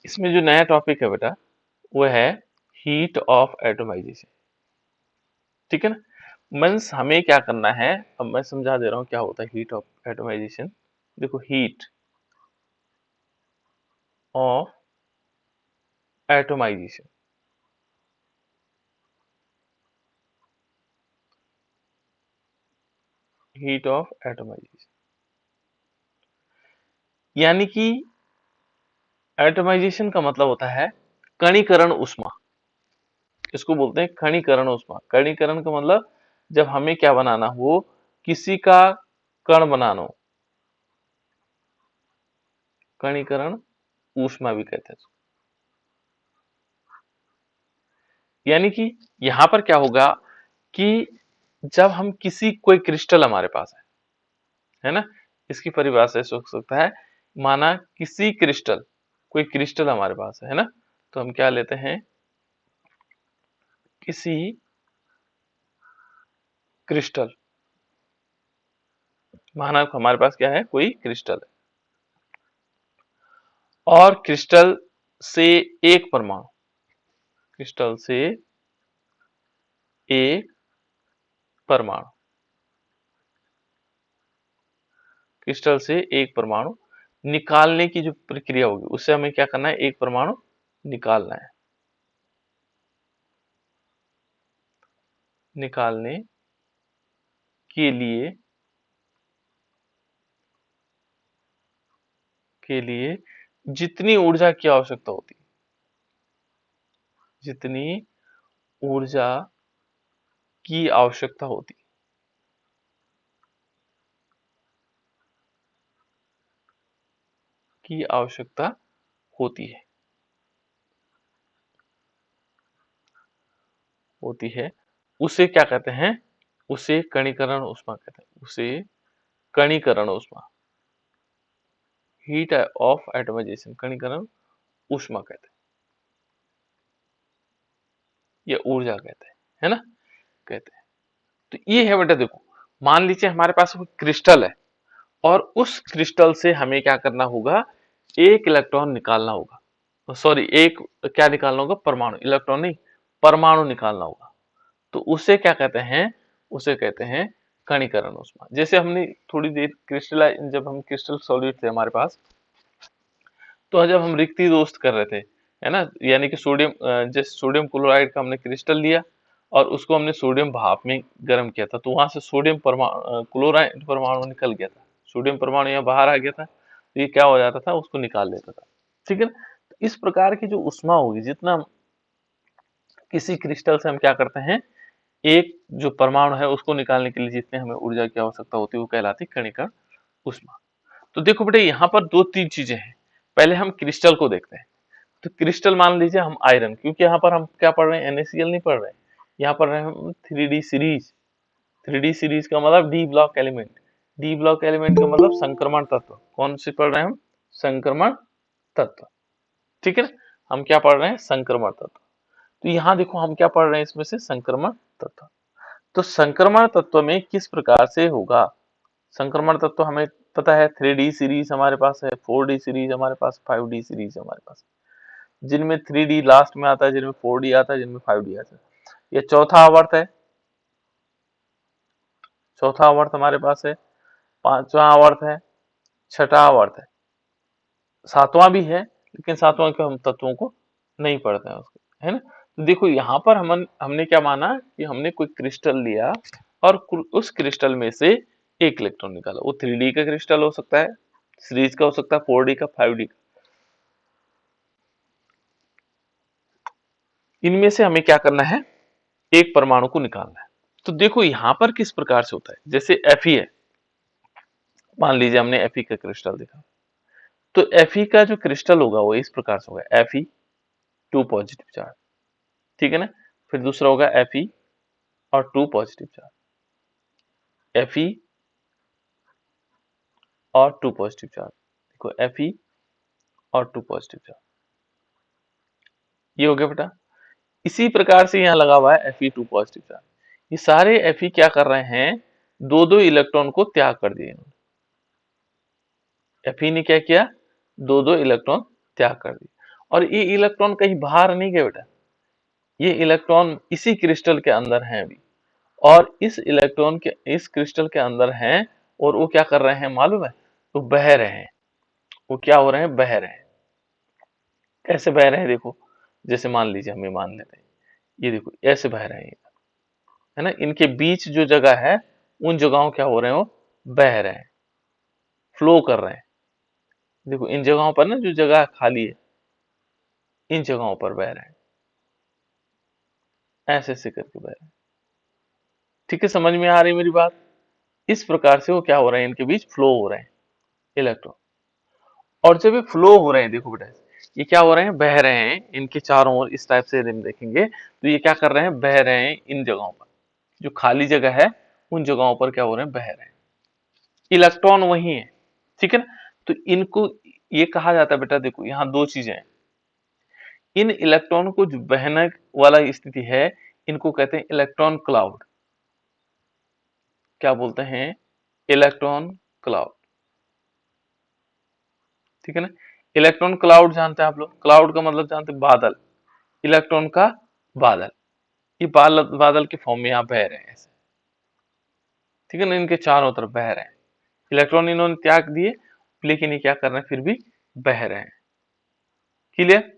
इसमें जो नया टॉपिक है बेटा वो है हीट ऑफ एटोमाइजेशन। ठीक है ना। मीन्स हमें क्या करना है, अब मैं समझा दे रहा हूं क्या होता है हीट ऑफ एटोमाइजेशन। देखो heat of atomization, heat of atomization यानी कि एटोमाइजेशन का मतलब होता है कणीकरण उष्मा। इसको बोलते हैं कणीकरण उष्मा। कणीकरण का मतलब जब हमें क्या बनाना हो, किसी का कण बनाना हो, कणीकरण ऊष्मा भी कहते हैं। यानी कि यहां पर क्या होगा कि जब हम किसी कोई क्रिस्टल हमारे पास है ना, इसकी परिभाषा ऐसे हो सकता है, माना किसी क्रिस्टल, कोई क्रिस्टल हमारे पास है ना, तो हम क्या लेते हैं, किसी क्रिस्टल, माना हमारे पास क्या है, कोई क्रिस्टल है और क्रिस्टल से एक परमाणु, क्रिस्टल से एक परमाणु, क्रिस्टल से एक परमाणु निकालने की जो प्रक्रिया होगी उससे हमें क्या करना है, एक परमाणु निकालना है। निकालने के लिए जितनी ऊर्जा की आवश्यकता होती, जितनी ऊर्जा की आवश्यकता होती, की आवश्यकता होती है उसे क्या कहते हैं, उसे कणीकरण ऊष्मा कहते हैं, उसे कणीकरण ऊष्मा, हीट ऑफ एटमाइजेशन, कणीकरण ऊष्मा कहते हैं, या ऊर्जा कहते हैं, है ना, कहते हैं। तो ये है बेटा, देखो मान लीजिए हमारे पास कोई क्रिस्टल है और उस क्रिस्टल से हमें क्या करना होगा, एक इलेक्ट्रॉन निकालना होगा, सॉरी एक क्या निकालना होगा, परमाणु, इलेक्ट्रॉन नहीं, परमाणु निकालना होगा। तो उसे क्या कहते हैं, उसे कहते हैं कणीकरण ऊष्मा। जैसे हमने थोड़ी देर क्रिस्टल, जब हम क्रिस्टल सॉलिड थे हमारे पास, तो जब हम रिक्ति दोस्त कर रहे थे, है ना, यानी कि सोडियम, जैसे सोडियम क्लोराइड का हमने क्रिस्टल लिया और उसको हमने सोडियम भाप में गर्म किया था, तो वहां से सोडियम परमाणु, क्लोराइड परमाणु निकल गया था, सोडियम परमाणु यहाँ बाहर आ गया था, तो ये क्या हो जाता था, उसको निकाल लेता था। ठीक है ना। तो इस प्रकार की जो उष्मा होगी, जितना किसी क्रिस्टल से हम क्या करते हैं, एक जो परमाणु है उसको निकालने के लिए जितने हमें ऊर्जा की आवश्यकता होती है वो कहलाती है कणिका उष्मा। तो देखो बेटे यहाँ पर दो तीन चीजें हैं। पहले हम क्रिस्टल को देखते हैं। तो क्रिस्टल मान लीजिए हम आयरन, क्योंकि यहाँ पर हम क्या पढ़ रहे हैं, NaCl नहीं पढ़ रहे हैं, यहाँ पर रहे हम 3D सीरीज। 3D सीरीज का मतलब D block element, D block element का मतलब संक्रमण तत्व। कौन से पढ़ रहे हैं हम, संक्रमण तत्व। ठीक है ना, हम क्या पढ़ रहे हैं, संक्रमण तत्व। तो यहाँ देखो हम क्या पढ़ रहे हैं, इसमें से संक्रमण तत्व। तो संक्रमण तत्व में किस प्रकार से होगा, संक्रमण तत्व हमें पता है 3D सीरीज हमारे पास है, 4D सीरीज हमारे पास, 5D सीरीज हमारे पास, जिनमें 3D लास्ट में आता है, जिनमें 4D आता है, जिनमें 5D आता है। ये चौथा आवर्त है, चौथा आवर्त हमारे पास है, पांचवा आवर्त है, छठा आवर्त है, सातवां भी है, लेकिन सातवां के हम तत्वों को नहीं पढ़ते हैं उसको, है ना। तो देखो यहाँ पर हमने क्या माना कि हमने कोई क्रिस्टल लिया और उस क्रिस्टल में से एक इलेक्ट्रॉन निकाला। वो 3D का क्रिस्टल हो सकता है, सीरीज का हो सकता है, 4D का, 5D का। इनमें से हमें क्या करना है, एक परमाणु को निकालना है। तो देखो यहाँ पर किस प्रकार से होता है, जैसे Fe है, मान लीजिए हमने Fe का क्रिस्टल देखा, तो Fe का जो क्रिस्टल होगा वो इस प्रकार से होगा, Fe 2 पॉजिटिव चार्ज। ठीक है ना। फिर दूसरा होगा Fe और 2 पॉजिटिव चार्ज, Fe और 2 पॉजिटिव चार्ज। देखो Fe और 2 पॉजिटिव चार्ज, ये हो गया बेटा। इसी प्रकार से यहाँ लगा हुआ है Fe 2 पॉजिटिव चार्ज। ये सारे Fe क्या कर रहे हैं, दो दो इलेक्ट्रॉन को त्याग कर दिए। Fe ने क्या किया, दो दो इलेक्ट्रॉन त्याग कर दिए। और ये इलेक्ट्रॉन कहीं बाहर नहीं गए बेटा, ये इलेक्ट्रॉन इसी क्रिस्टल के अंदर हैं अभी, और इस इलेक्ट्रॉन के इस क्रिस्टल के अंदर हैं, और वो क्या कर रहे हैं मालूम है? वो बह रहे हैं। वो क्या हो रहे हैं? बह रहे हैं। कैसे बह रहे हैं देखो, जैसे मान लीजिए हम ये मान लेते हैं, ये देखो ऐसे बह रहे हैं, है ना, इनके बीच जो जगह है उन जगहों क्या हो रहे हैं? वो बह रहे हैं, फ्लो कर रहे हैं। देखो इन जगहों पर ना जो जगह खाली है, इन जगहों पर बह रहे हैं, ऐसे ऐसे करके बह रहे हैं। ठीक है, समझ में आ रही मेरी बात? इस प्रकार से वो क्या हो रहे हैं? इनके बीच फ्लो हो रहे हैं इलेक्ट्रॉन। और जब ये फ्लो हो रहे हैं, देखो बेटा, ये क्या हो रहे हैं? बह रहे हैं इनके चारों ओर। इस टाइप से हम देखेंगे तो ये क्या कर रहे हैं? बह रहे हैं इन जगहों पर, जो खाली जगह है उन जगहों पर क्या हो रहे हैं? बह रहे हैं। इलेक्ट्रॉन वही है, ठीक है ना? तो इनको ये कहा जाता है बेटा, देखो यहाँ दो चीजें हैं। इन इलेक्ट्रॉन को जो बहने वाला स्थिति है, इनको कहते हैं इलेक्ट्रॉन क्लाउड। क्या बोलते हैं? इलेक्ट्रॉन क्लाउड, ठीक है ना? इलेक्ट्रॉन क्लाउड जानते हैं आप लोग? क्लाउड का मतलब जानते हैं? बादल। इलेक्ट्रॉन का बादल, ये बादल बादल के फॉर्म में यहाँ बह रहे हैं ऐसे, ठीक है ना? इनके चारों तरफ बह रहे हैं, इलेक्ट्रॉन इन्होंने त्याग दिए, लेकिन ये क्या कर रहे हैं? फिर भी बह रहे हैं। क्लियर?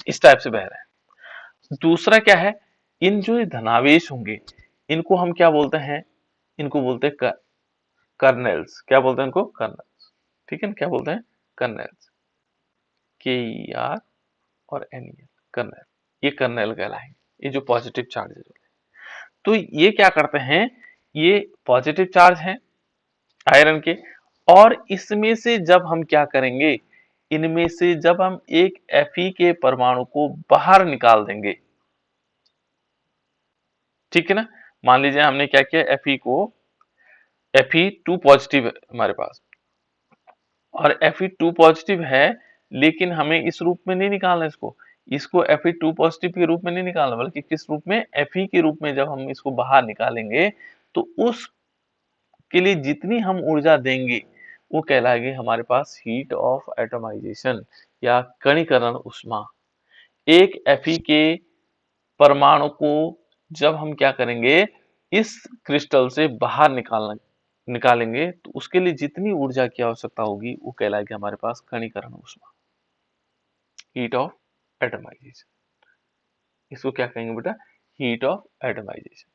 इस टाइप से बह रहे हैं। दूसरा क्या है? इन जो धनावेश होंगे, इनको हम क्या बोलते हैं? इनको बोलते हैं कर्नेल्स। क्या बोलते हैं इनको? कर्नेल्स, ठीक है ना? क्या बोलते हैं? कर्नेल्स, KER और NEL, कर्नेल। ये कर्नेल कहलाएंगे, ये जो पॉजिटिव चार्जेस होते हैं। तो ये क्या करते हैं? ये पॉजिटिव चार्ज हैं आयरन के, और इसमें से जब हम क्या करेंगे? इनमें से जब हम एक Fe के परमाणु को बाहर निकाल देंगे, ठीक है ना? मान लीजिए हमने क्या किया, Fe को, Fe2 पॉजिटिव है हमारे पास, और Fe2 पॉजिटिव है, लेकिन हमें इस रूप में नहीं निकालना इसको। इसको Fe2 पॉजिटिव के रूप में नहीं निकालना, बल्कि किस रूप में? Fe के रूप में जब हम इसको बाहर निकालेंगे, तो उस के लिए जितनी हम ऊर्जा देंगे वो कहलाएगी हमारे पास हीट ऑफ एटमाइजेशन, या कणीकरण उष्मा। एक Fe के परमाणु को जब हम क्या करेंगे? इस क्रिस्टल से बाहर निकालेंगे, तो उसके लिए जितनी ऊर्जा की आवश्यकता होगी वो कहलाएगी हमारे पास कणीकरण उष्मा, हीट ऑफ एटमाइजेशन। इसको क्या कहेंगे बेटा? Heat of atomisation.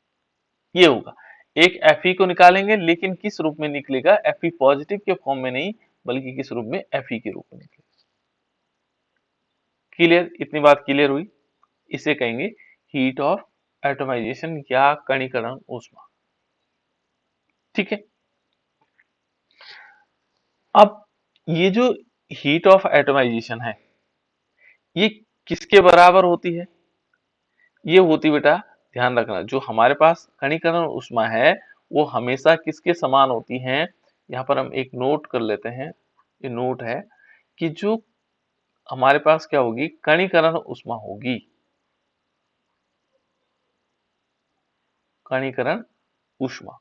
ये होगा, एक Fe को निकालेंगे, लेकिन किस रूप में निकलेगा? Fe पॉजिटिव के फॉर्म में नहीं, बल्कि किस रूप में? Fe के रूप में निकलेगा। क्लियर? इतनी बात क्लियर हुई? इसे कहेंगे हीट ऑफ एटमाइजेशन या कणीकरण ऊष्मा, ठीक है? अब ये जो हीट ऑफ एटमाइजेशन है, ये किसके बराबर होती है? ये होती बेटा, ध्यान रखना, जो हमारे पास कणीकरण ऊष्मा है वो हमेशा किसके समान होती है? यहाँ पर हम एक नोट कर लेते हैं, ये नोट है कि जो हमारे पास क्या होगी? कणीकरण ऊष्मा होगी, कणीकरण ऊष्मा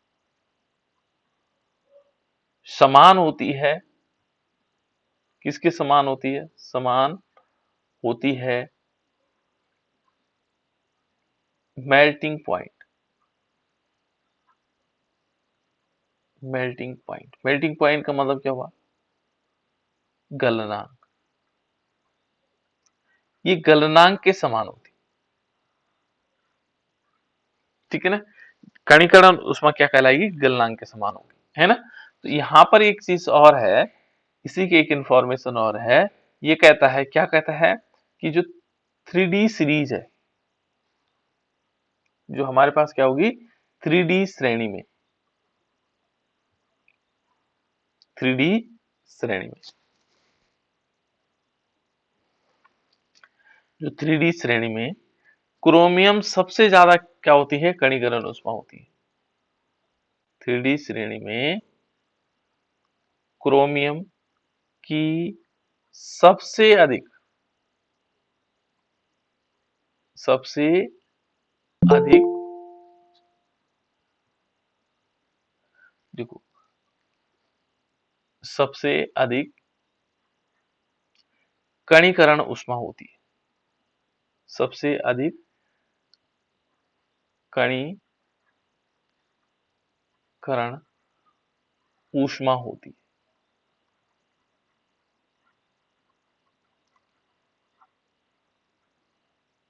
समान होती है, किसके समान होती है? समान होती है melting point. Melting point, melting point का मतलब क्या हुआ? गलनांक। ये गलनांक के समान होती, ठीक है ना? कणीकरण ऊष्मा क्या कहलाएगी? गलनांक के समान होगी, है ना? तो यहाँ पर एक चीज और है, इसी की एक इंफॉर्मेशन और है। ये कहता है, क्या कहता है? कि जो 3D सीरीज है, जो हमारे पास क्या होगी? 3D श्रेणी में, 3D श्रेणी में, जो 3D श्रेणी में क्रोमियम सबसे ज्यादा क्या होती है? कणीकरण ऊष्मा होती है। 3D श्रेणी में क्रोमियम की सबसे अधिक, सबसे अधिक, देखो, सबसे अधिक कणीकरण ऊष्मा होती है, सबसे अधिक कणीकरण ऊष्मा होती है।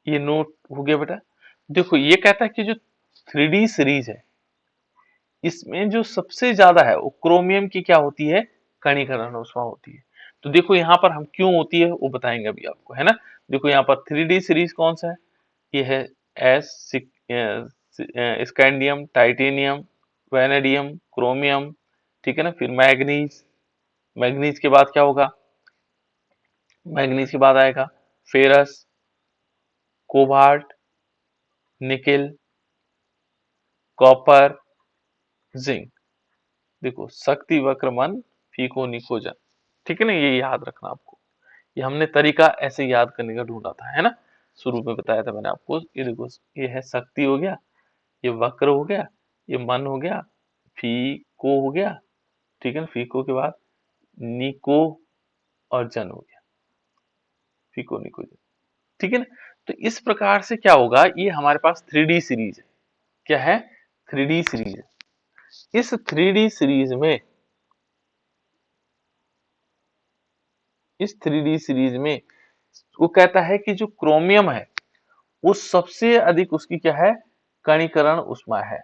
ये नोट हो गया बेटा। देखो ये कहता है कि जो 3D सीरीज है इसमें जो सबसे ज्यादा है वो क्रोमियम की क्या होती है, कणीकरण ऊष्मा होती है। तो देखो यहाँ पर हम क्यों होती है वो बताएंगे अभी आपको, है ना। देखो यहाँ पर 3D सीरीज कौन सा है, ये है S, scandium, titanium, vanadium, chromium, ठीक है ना। फिर मैग्नीज, मैग्नीज के बाद क्या होगा, मैग्नीज के बाद आएगा ferrous, cobalt, nickel, copper, zinc. देखो शक्ति वक्र मन फीको निकोजन, ठीक है ना, ये याद रखना आपको। ये हमने तरीका ऐसे याद करने का ढूंढा था, है ना, शुरू में बताया था मैंने आपको। ये देखो ये है शक्ति हो गया, ये वक्र हो गया, ये मन हो गया, फीको हो गया, ठीक है ना, फीको के बाद निको और जन हो गया, फीको निको जन, ठीक है ना। तो इस प्रकार से क्या होगा, ये हमारे पास 3D सीरीज है। क्या है, 3D सीरीज है। इस 3D सीरीज में, इस 3D सीरीज में वो कहता है कि जो क्रोमियम है वो सबसे अधिक उसकी क्या है, कणीकरण ऊष्मा है।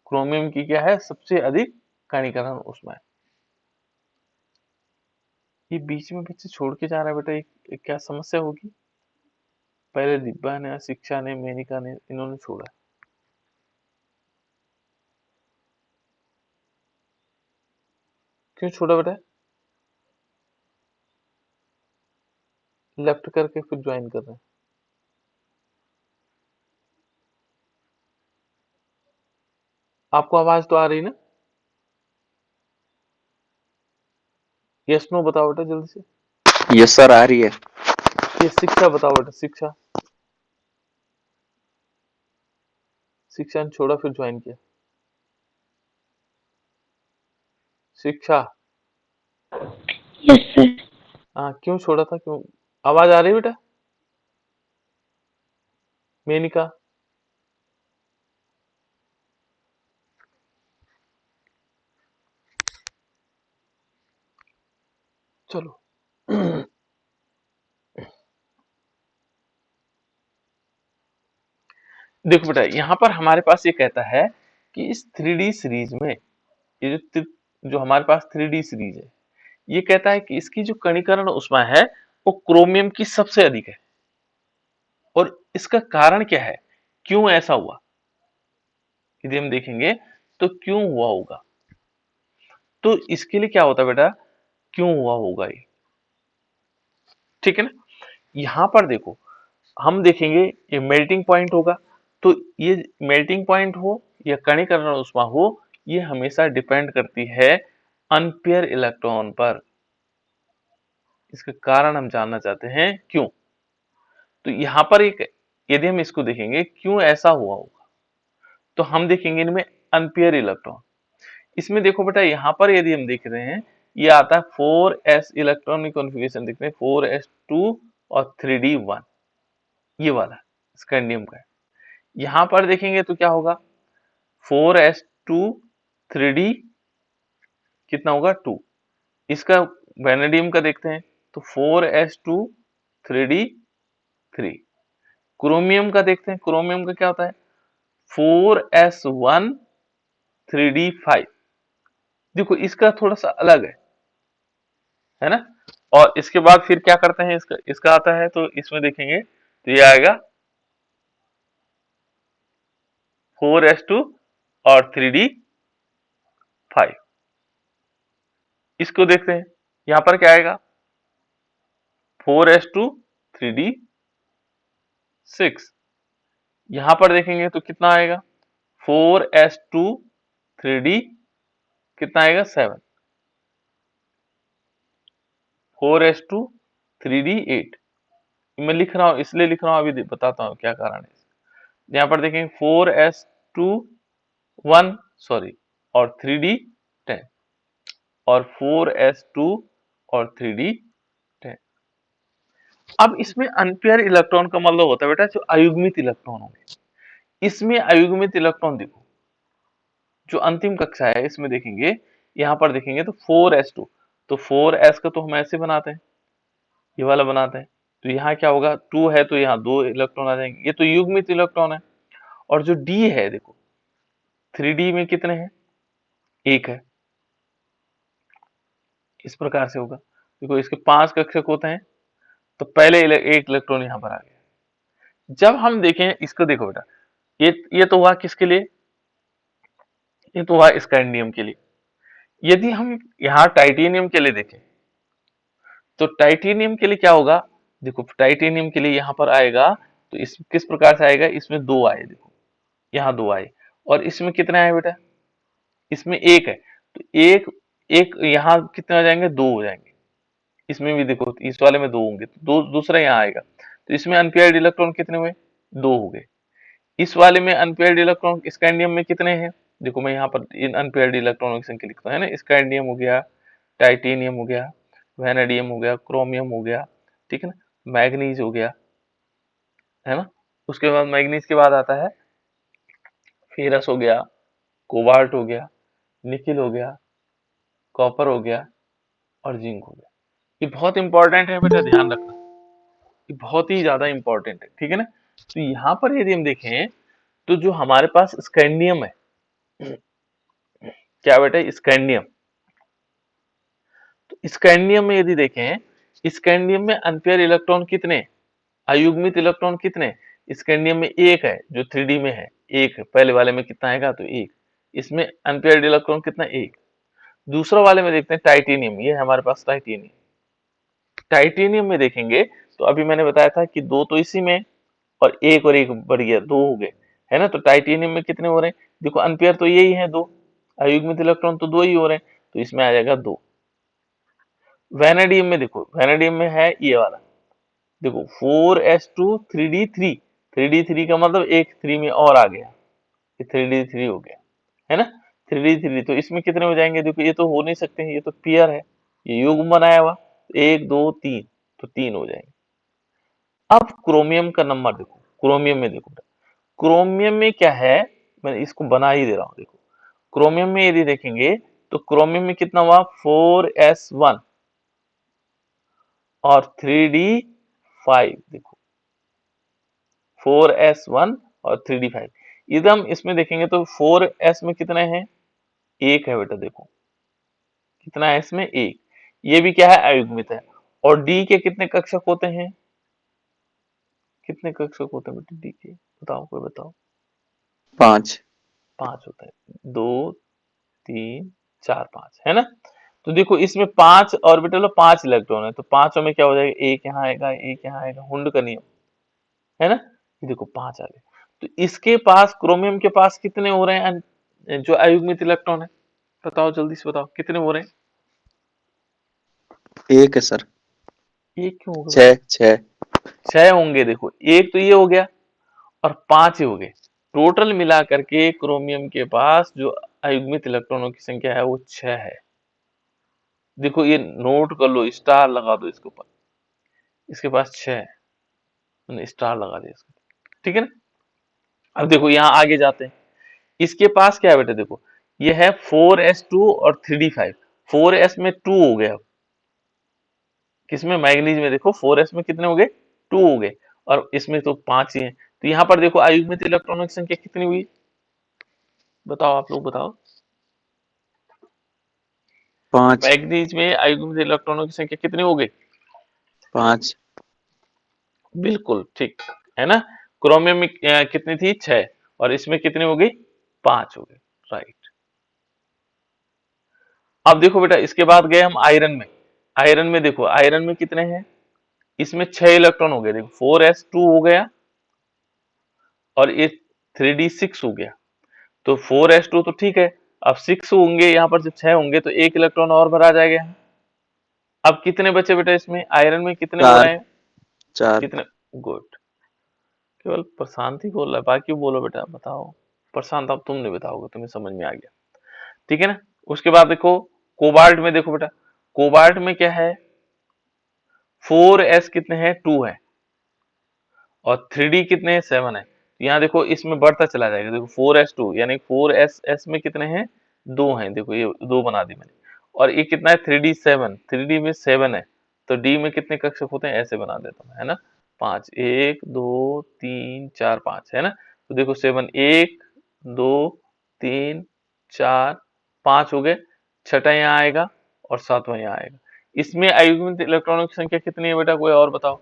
क्रोमियम की क्या है, सबसे अधिक कणीकरण ऊष्मा है। ये बीच में बच्चे छोड़ के जा रहा है बेटा, ये क्या समस्या होगी। पहले दिब्बा ने, शिक्षा ने, मेनिका ने, इन्होंने छोड़ा। क्यों छोड़ा बेटा, लेफ्ट करके फिर ज्वाइन कर रहे हैं। आपको आवाज तो आ रही ना, यस नो बताओ बेटा जल्दी से। यस सर, आ रही है। ये शिक्षा बताओ बेटा, शिक्षा, शिक्षा ने छोड़ा फिर ज्वाइन किया। शिक्षा, यस सर। हाँ क्यों छोड़ा था, क्यों, आवाज आ रही है बेटा। मेनिका, चलो देखो बेटा यहाँ पर हमारे पास ये कहता है कि इस 3D सीरीज में, ये जो हमारे पास 3D सीरीज है, ये कहता है कि इसकी जो कणीकरण ऊष्मा है वो क्रोमियम की सबसे अधिक है। और इसका कारण क्या है, क्यों ऐसा हुआ, यदि हम देखेंगे तो क्यों हुआ होगा। तो इसके लिए क्या होता है बेटा, क्यों हुआ होगा ये, ठीक है ना। यहां पर देखो हम देखेंगे ये मेल्टिंग पॉइंट होगा। तो ये मेल्टिंग पॉइंट हो या कणीकरण ऊष्मा हो, ये हमेशा डिपेंड करती है अनपेयर इलेक्ट्रॉन पर। इसका कारण हम जानना चाहते हैं क्यों। तो यहाँ पर एक, यदि हम इसको देखेंगे क्यों ऐसा हुआ होगा, तो हम देखेंगे इनमें अनपेयर इलेक्ट्रॉन। इसमें देखो बेटा यहाँ पर यदि हम देख रहे हैं, ये आता है 4s इलेक्ट्रॉनिक कॉन्फ़िगरेशन, दिख रहे हैं 4s2 और 3d1, ये वाला स्कैंडियम का है। यहाँ पर देखेंगे तो क्या होगा, 4s2 3d कितना होगा 2। इसका वेनेडियम का देखते हैं तो 4s2 3d3। क्रोमियम का देखते हैं, क्रोमियम का क्या होता है 4s1 3d5। देखो इसका थोड़ा सा अलग है ना। और इसके बाद फिर क्या करते हैं, इसका इसका आता है तो इसमें देखेंगे तो ये आएगा 4s2 और 3d5। इसको देखते हैं, यहां पर क्या आएगा 4s2 3d6। यहां पर देखेंगे तो कितना आएगा 4s2 3d कितना आएगा 7, 4s2 3d8। मैं लिख रहा हूं, इसलिए लिख रहा हूं, अभी बताता हूं क्या कारण है। यहाँ पर देखेंगे 4s2 1 सॉरी और 3d10 और 4s2 और 3d10। अब इसमें अनपेयर इलेक्ट्रॉन का मतलब होता है बेटा जो अयुग्मित इलेक्ट्रॉन होंगे। इसमें अयुग्मित इलेक्ट्रॉन देखो, जो अंतिम कक्षा है इसमें देखेंगे, यहाँ पर देखेंगे तो 4s2, तो 4s का तो हम ऐसे बनाते हैं, ये वाला बनाते हैं, तो यहाँ क्या होगा, 2 है तो यहाँ 2 इलेक्ट्रॉन आ जाएंगे, ये तो युग्मित इलेक्ट्रॉन है। और जो डी है देखो, 3d में कितने हैं, एक है, इस प्रकार से होगा। देखो इसके 5 कक्षक होते हैं, तो पहले एक इलेक्ट्रॉन यहाँ पर आ गया। जब हम देखें इसको, देखो बेटा, ये तो हुआ किसके लिए, ये तो हुआ स्कैंडियम के लिए। यदि हम यहाँ टाइटेनियम के लिए देखें, तो टाइटेनियम के लिए क्या होगा, देखो टाइटेनियम के लिए यहाँ पर आएगा, तो इस किस प्रकार से आएगा, इसमें 2 आए, देखो यहाँ 2 आए, और इसमें कितने आए बेटा, इसमें 1 है, तो एक एक यहाँ कितने आ जाएंगे, 2 हो जाएंगे। इसमें भी देखो इस वाले में 2 होंगे, तो दूसरा यहाँ आएगा, तो इसमें अनपेयर्ड इलेक्ट्रॉन कितने हुए, 2 हो गए। इस वाले में अनपेयर्ड इलेक्ट्रॉन स्कैंडियम में कितने हैं, देखो मैं यहाँ पर इन अनपेयर्ड इलेक्ट्रॉनों की संख्या लिखता हूँ, है ना, स्कैंडियम हो गया, टाइटेनियम हो गया, वेनेडियम हो गया, क्रोमियम हो गया, ठीक है ना, मैग्नीज हो गया, है ना। उसके बाद मैग्नीज के बाद आता है फेरस हो गया, कोबाल्ट हो गया, निकिल हो गया, कॉपर हो गया, और जिंक हो गया। ये बहुत इंपॉर्टेंट है बेटा, ध्यान रखना, ये बहुत ही ज्यादा इंपॉर्टेंट है, ठीक है ना। तो यहाँ पर यदि हम देखें, तो जो हमारे पास स्कैंडियम है, क्या बेटा, स्कैंडियम, तो स्कैंडियम में यदि देखें, स्कैंडियम में अनपेयर इलेक्ट्रॉन कितने, अयुग्मित इलेक्ट्रॉन कितने, स्कैंडियम में एक है, जो 3d में है, एक है, पहले वाले में कितना आएगा, तो एक, इसमें अनपेयर्ड इलेक्ट्रॉन कितना, एक। दूसरा वाले में देखते हैं टाइटेनियम, ये है हमारे पास टाइटेनियम। टाइटेनियम में देखेंगे, तो अभी मैंने बताया था कि 2 तो इसी में, और एक बढ़ गया, 2 हो गए, है ना। तो टाइटेनियम में कितने हो रहे हैं, देखो अनपेयर तो यही है 2, अयुग्मित इलेक्ट्रॉन तो 2 ही हो रहे हैं, तो इसमें आ जाएगा 2। वेनेडियम में देखो, वेनेडियम में है ये वाला, देखो 4s2 3d3, 3d3 का मतलब एक 3 में और आ गया, ये 3d3 हो गया, है ना, 3d3। तो इसमें कितने हो जाएंगे, देखो ये तो हो नहीं सकते हैं, ये तो पेयर है, ये युग्म बनाया हुआ, एक दो तीन, तो 3 हो जाएंगे। अब क्रोमियम का नंबर देखो, क्रोमियम में देखो, क्रोमियम में क्या है, मैं इसको बना ही दे रहा हूं, देखो क्रोमियम में यदि देखेंगे, तो क्रोमियम में कितना हुआ, 4s1 और 3d5, देखो 4s1 और 3d5। एकदम इसमें देखेंगे तो 4s में कितने हैं, एक है बेटा, देखो कितना है इसमें, एक, ये भी क्या है, अयुग्मित है। और डी के कितने कक्षक होते हैं, कितने कक्षक होते हैं बेटा डी के, बताओ, कोई बताओ। 5। 5 होते हैं, 2 3 4 5, है ना। तो देखो इसमें 5 ऑर्बिटल और 5 इलेक्ट्रॉन है, तो पांचों में क्या हो जाएगा, एक यहाँ आएगा, एक यहाँ आएगा, हुंड का नियम, है ना। ये देखो 5 आ गए। तो इसके पास, क्रोमियम के पास कितने हो रहे हैं, जो अयुग्मित इलेक्ट्रॉन है, बताओ जल्दी से बताओ कितने हो रहे हैं। 1 है सर। एक क्यों होगा बेटा, 6 6 होंगे, देखो एक तो ये हो गया, और 5 ही हो गए, टोटल मिला करके क्रोमियम के पास जो अयुग्मित इलेक्ट्रॉनों की संख्या है वो 6 है। देखो ये नोट कर लो, स्टार लगा दो इसके ऊपर, इसके पास 6 है, मैंने स्टार लगा दिया इसको, ठीक है ना। अब देखो यहाँ आगे जाते हैं, इसके पास क्या है बेटा, देखो ये है 4s2 और 3d5, 4s में 2 हो गया, किसमें, मैग्नीज में, देखो 4s में कितने हो गए, 2 हो गए, और इसमें तो 5 ही है। तो यहाँ पर देखो अयुग्मित इलेक्ट्रॉनों की संख्या कितनी हुई, बताओ आप लोग बताओ। 5 मैग्नीज में अयुग्मित इलेक्ट्रॉनों की संख्या कितनी हो गई, 5। बिल्कुल ठीक, है ना। क्रोमियम में कितनी थी, 6, और इसमें कितनी हो गई, 5 हो गई, राइट। अब देखो बेटा, इसके बाद गए हम आयरन में, आयरन में देखो, आयरन में कितने हैं, इसमें 6 इलेक्ट्रॉन हो गए, देखो 4s2 हो गया, और ये 3d6 हो गया, तो 4s2 तो ठीक है, अब 6 होंगे यहाँ पर, जब 6 होंगे तो एक इलेक्ट्रॉन और भरा जाएगा। अब कितने बचे बेटा, इसमें आयरन में कितने हो 4 रहे हैं, 4। कितने, गुड, केवल प्रशांत ही बोल रहा है, बाकी बोलो बेटा, बताओ। प्रशांत अब तुम नहीं बताओगे, तुम्हें समझ में आ गया, ठीक है ना। उसके बाद देखो कोबाल्ट में, देखो बेटा कोबाल्ट में क्या है, 4s कितने हैं 2 है और 3d कितने हैं 7 है। तो यहाँ देखो इसमें बढ़ता चला जाएगा, देखो 4s2 यानी 4s में कितने हैं 2 हैं, देखो ये 2 बना दी मैंने। और ये कितना है 3d 7, 3d में 7 है तो d में कितने कक्षक होते हैं ऐसे बना देता हूँ, है ना 5, 1 2 3 4 5 है ना। तो देखो 7 1 2 3 4 5 हो गए, छठा यहाँ आएगा और सातवां यहाँ आएगा। इसमें अयुग्मित इलेक्ट्रॉनों की संख्या कितनी है बेटा, कोई और बताओ।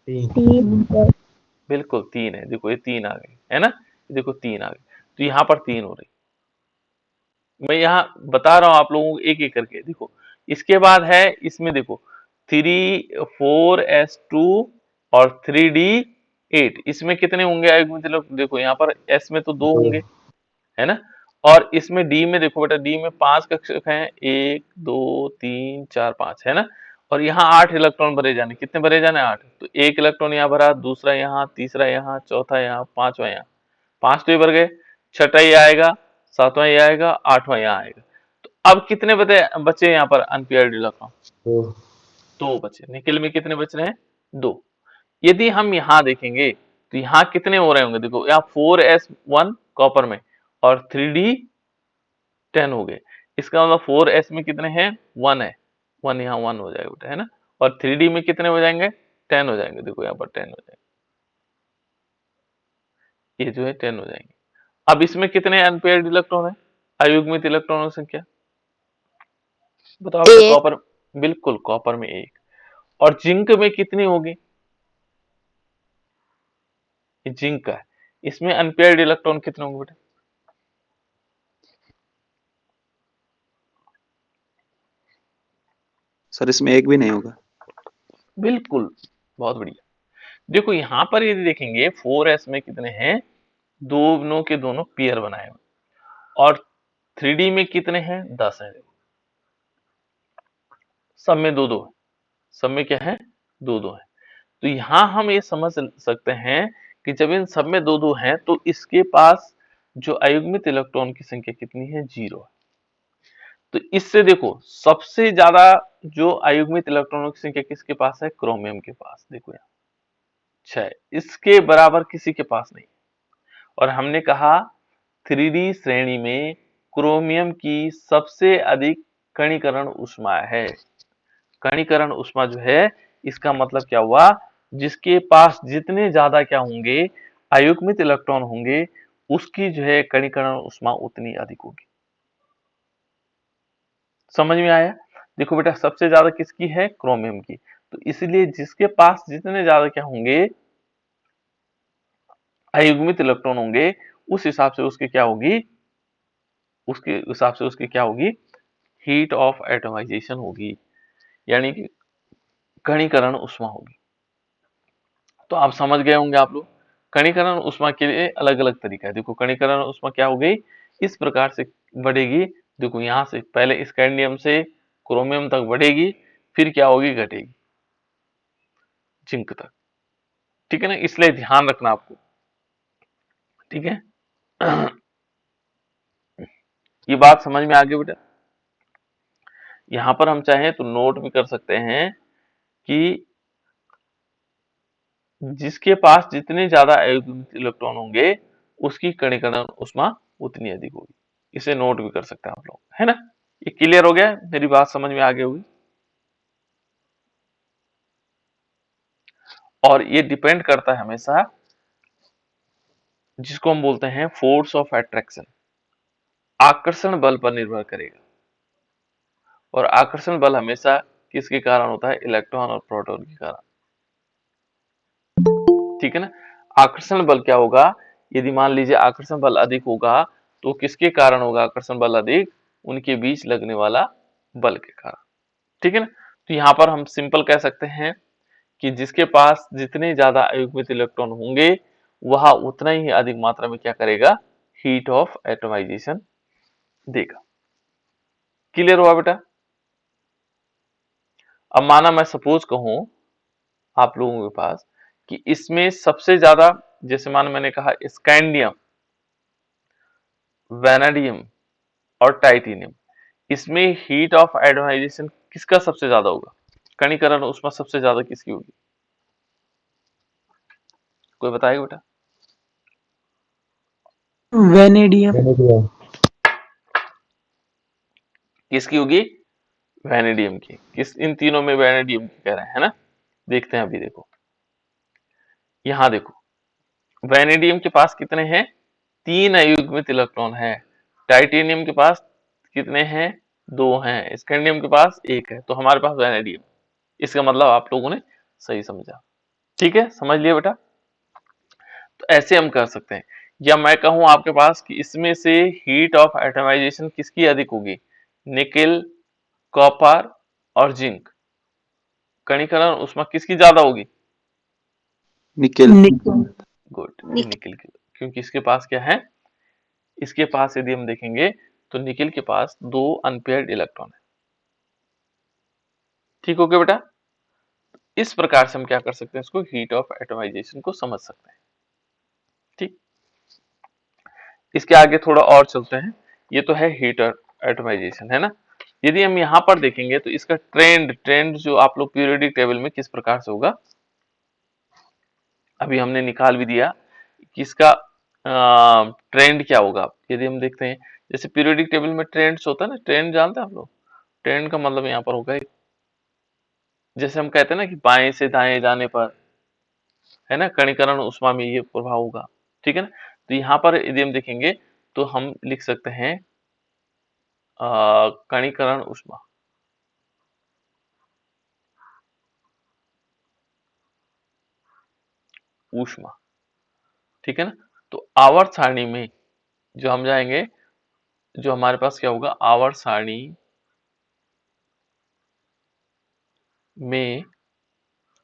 3 सर। बिल्कुल 3 है, देखो ये 3 आ गई है ना, देखो 3 आ गई, तो यहाँ पर 3 हो रही। मैं यहाँ बता रहा हूँ आप लोगों को एक एक करके, देखो इसके बाद है इसमें देखो 4s2 और 3d8, इसमें कितने होंगे अयुग्मित इलेक्ट्रॉन, देखो यहाँ पर s में तो 2 होंगे है ना, और इसमें d में देखो बेटा d में 5 कक्षक हैं, 1 2 3 4 5 है ना, और यहाँ 8 इलेक्ट्रॉन भरे जाने, कितने भरे जाने 8, तो एक इलेक्ट्रॉन यहाँ भरा, दूसरा यहाँ, तीसरा यहाँ, चौथा यहाँ, पांचवा यहाँ, 5 तो ये भर गए, छठा ये आएगा, सातवां ये आएगा, आठवां यहाँ आएगा। तो अब कितने बचे यहाँ पर अनपेयर्ड इलेक्ट्रॉन, 2 बचे। निकेल में कितने बच रहे हैं 2। यदि हम यहाँ देखेंगे तो यहाँ कितने हो रहे होंगे, देखो यहाँ 4s1 कॉपर में और 3d10 हो गए, इसका मतलब 4s में कितने हैं 1 है, 1 यहाँ 1 हो जाएगा बेटा है ना, और 3d में कितने हो जाएंगे 10 हो जाएंगे, देखो यहाँ पर 10 हो जाएंगे, ये जो है 10 हो जाएंगे। अब इसमें कितने अनपेयर्ड इलेक्ट्रॉन है, अयुग्मित इलेक्ट्रॉनों की संख्या बताओ बेटा। एक। कॉपर, बिल्कुल कॉपर में 1, और जिंक में कितनी होगी, ये जिंक का है, इसमें अनपेयर्ड इलेक्ट्रॉन कितने होंगे बेटा, सर इसमें एक भी नहीं होगा। बिल्कुल, बहुत बढ़िया। देखो यहाँ पर यदि देखेंगे 4s में कितने हैं, दोनों के दोनों पेयर बनाए हुए, और 3d में कितने हैं 10 हैं, सब में दो दो है, सब में क्या है दो दो है। तो यहाँ हम ये समझ सकते हैं कि जब इन सब में दो दो हैं तो इसके पास जो अयुग्मित इलेक्ट्रॉन की संख्या कितनी है 0 है। तो इससे देखो सबसे ज्यादा जो अयुग्मित इलेक्ट्रॉनों की संख्या किसके पास है, क्रोमियम के पास, देखो यहाँ 6, इसके बराबर किसी के पास नहीं। और हमने कहा 3d श्रेणी में क्रोमियम की सबसे अधिक कणीकरण ऊष्मा है। कणीकरण ऊष्मा जो है इसका मतलब क्या हुआ, जिसके पास जितने ज्यादा क्या होंगे अयुग्मित इलेक्ट्रॉन होंगे उसकी जो है कणीकरण ऊष्मा उतनी अधिक होगी। समझ में आया। देखो बेटा सबसे ज्यादा किसकी है, क्रोमियम की, तो इसलिए जिसके पास जितने ज्यादा क्या होंगे अयुग्मित इलेक्ट्रॉन होंगे उस हिसाब से उसकी क्या होगी, उसके हिसाब से उसकी क्या होगी, हीट ऑफ एटमाइजेशन होगी, यानी कि कणीकरण ऊष्मा होगी। तो आप समझ गए होंगे आप लोग, कणीकरण ऊष्मा के लिए अलग अलग तरीका है। देखो कणीकरण ऊष्मा क्या हो गई, इस प्रकार से बढ़ेगी, देखो यहां से पहले स्कैंडियम से क्रोमियम तक बढ़ेगी, फिर क्या होगी घटेगी जिंक तक, ठीक है ना, इसलिए ध्यान रखना आपको, ठीक है। ये बात समझ में आ गई बेटा। यहां पर हम चाहें तो नोट भी कर सकते हैं कि जिसके पास जितने ज्यादा इलेक्ट्रॉन होंगे उसकी कणीकरण ऊष्मा उतनी अधिक होगी, इसे नोट भी कर सकते हैं आप लोग, है ना। ये क्लियर हो गया, मेरी बात समझ में आ गई होगी। और ये डिपेंड करता है हमेशा, जिसको हम बोलते हैं फोर्स ऑफ अट्रैक्शन, आकर्षण बल पर निर्भर करेगा। और आकर्षण बल हमेशा किसके कारण होता है, इलेक्ट्रॉन और प्रोटॉन के कारण, ठीक है ना। आकर्षण बल क्या होगा, यदि मान लीजिए आकर्षण बल अधिक होगा तो किसके कारण होगा आकर्षण बल अधिक, उनके बीच लगने वाला बल के कारण, ठीक है ना। तो यहाँ पर हम सिंपल कह सकते हैं कि जिसके पास जितने ज्यादा अयुग्मित इलेक्ट्रॉन होंगे वह उतना ही अधिक मात्रा में क्या करेगा, हीट ऑफ एटमाइजेशन देगा। क्लियर हुआ बेटा। अब माना मैं सपोज कहूं आप लोगों के पास कि इसमें सबसे ज्यादा, जैसे माना मैंने कहा स्कैंडियम, वैनेडियम और टाइटेनियम, इसमें हीट ऑफ आयोडाइजेशन किसका सबसे ज्यादा होगा, कणीकरण उष्मा सबसे ज्यादा किसकी होगी? कोई बताएगा बेटा? वेनेडियम। किसकी होगी? वैनेडियम की। किस इन तीनों में वैनेडियम की कह रहे हैं, है ना? देखते हैं अभी देखो, यहां देखो वैनेडियम के पास कितने हैं? 3 अयुग्मित इलेक्ट्रॉन है। टाइटेनियम के पास कितने हैं? 2 हैं। स्कैंडियम के पास 1 है। तो हमारे पास वैनेडियम। इसका मतलब आप लोगों ने सही समझा। ठीक है, समझ लिया बेटा? तो ऐसे हम कर सकते हैं, या मैं कहूं आपके पास कि इसमें से हीट ऑफ एटमाइजेशन किसकी अधिक होगी? निकेल, कॉपर और जिंक। कणीकरण उष्मा किसकी ज्यादा होगी? निकेल। गुड, निकेल की। क्योंकि इसके पास क्या है? इसके पास यदि हम देखेंगे तो निकेल के पास 2 अनपेयर्ड इलेक्ट्रॉन है। ठीक हो गया बेटा? इस प्रकार से हम क्या कर सकते हैं, इसको हीट ऑफ एटमाइजेशन को समझ सकते हैं। ठीक, इसके आगे थोड़ा और चलते हैं। ये तो है हीट एटमाइजेशन, है ना? यदि हम यहाँ पर देखेंगे तो इसका ट्रेंड जो आप लोग पीरियोडिक टेबल में किस प्रकार से होगा, अभी हमने निकाल भी दिया कि इसका ट्रेंड क्या होगा। यदि हम देखते हैं जैसे पीरियोडिक टेबल में ट्रेंड्स होता है ना, ट्रेंड जानते हैं आप लोग? ट्रेंड का मतलब यहाँ पर होगा जैसे हम कहते हैं ना कि बाएं से दाएं जाने पर, है ना, कणीकरण उष्मा में ये प्रभाव होगा। ठीक है ना? तो यहाँ पर यदि हम देखेंगे तो हम लिख सकते हैं कणीकरण उष्मा। ऊष्मा, ठीक है ना? तो आवर्त सारणी में जो हम जाएंगे, जो हमारे पास क्या होगा, आवर्त सारणी में,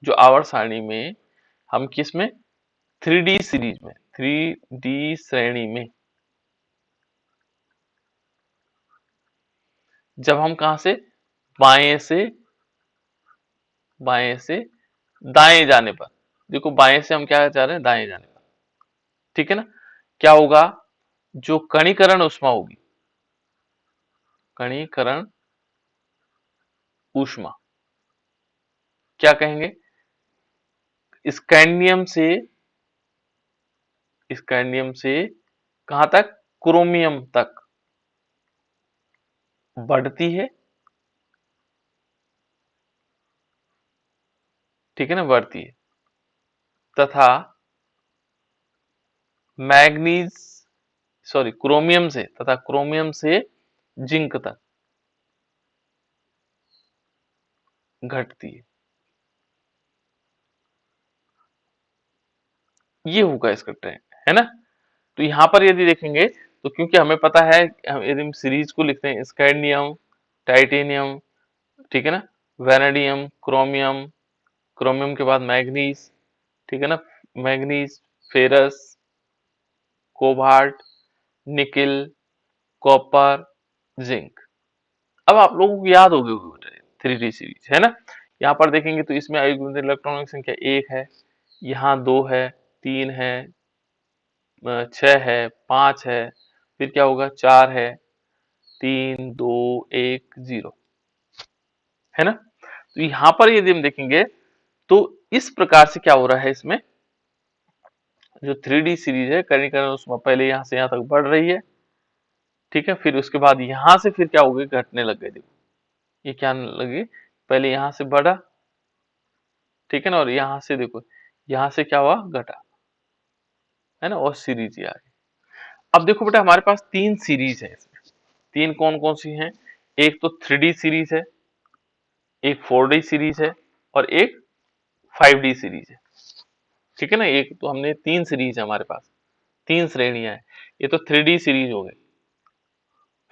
जो आवर्त सारणी में हम किस में, 3D सीरीज में, 3D श्रेणी में, जब हम कहा से बाएं से दाएं जाने पर, देखो बाएं से हम क्या चाह रहे हैं, दाएं जाने पर। ठीक है ना? क्या होगा, जो कणीकरण उष्मा होगी, कणीकरण ऊष्मा क्या कहेंगे, स्कैंडियम से कहां तक, क्रोमियम तक बढ़ती है। ठीक है ना, बढ़ती है। तथा मैग्नीज सॉरी क्रोमियम से, तथा क्रोमियम से जिंक तक घटती है। ये होगा इसका ट्रेंड, है ना? तो यहां पर यदि देखेंगे तो क्योंकि हमें पता है, यदि हम सीरीज को लिखते हैं स्कैंडियम, टाइटेनियम, ठीक है ना, वैनेडियम, क्रोमियम, क्रोमियम के बाद मैग्नीज, ठीक है ना, manganese, ferrous, cobalt, nickel, copper, zinc. अब आप लोगों को याद होगी 3D सीरीज, है ना? यहाँ पर देखेंगे तो इसमें अयुग्मित इलेक्ट्रॉनों की संख्या 1 है, यहाँ 2 है, 3 है, 6 है, 5 है, फिर क्या होगा, 4 है, 3 2 1 0, है ना? तो यहाँ पर यदि हम देखेंगे तो इस प्रकार से क्या हो रहा है, इसमें जो 3D सीरीज है कणीकरण उसमें पहले यहाँ से यहाँ तक बढ़ रही है। ठीक है, फिर उसके बाद यहाँ से फिर क्या हो गई, घटने लग गई। देखो ये क्या लगी, पहले यहाँ से बढ़ा, ठीक है ना, और यहाँ से देखो, यहाँ से क्या हुआ, घटा, है ना, और सीरीज ये आ गई। अब देखो बेटा हमारे पास 3 सीरीज है इसमें। 3 कौन कौन सी हैं? एक तो 3D सीरीज है, एक 4D सीरीज है, और एक 5D सीरीज है। ठीक है ना, एक तो हमने 3 सीरीज है हमारे पास, 3 श्रेणियां है। ये तो 3D सीरीज हो गई,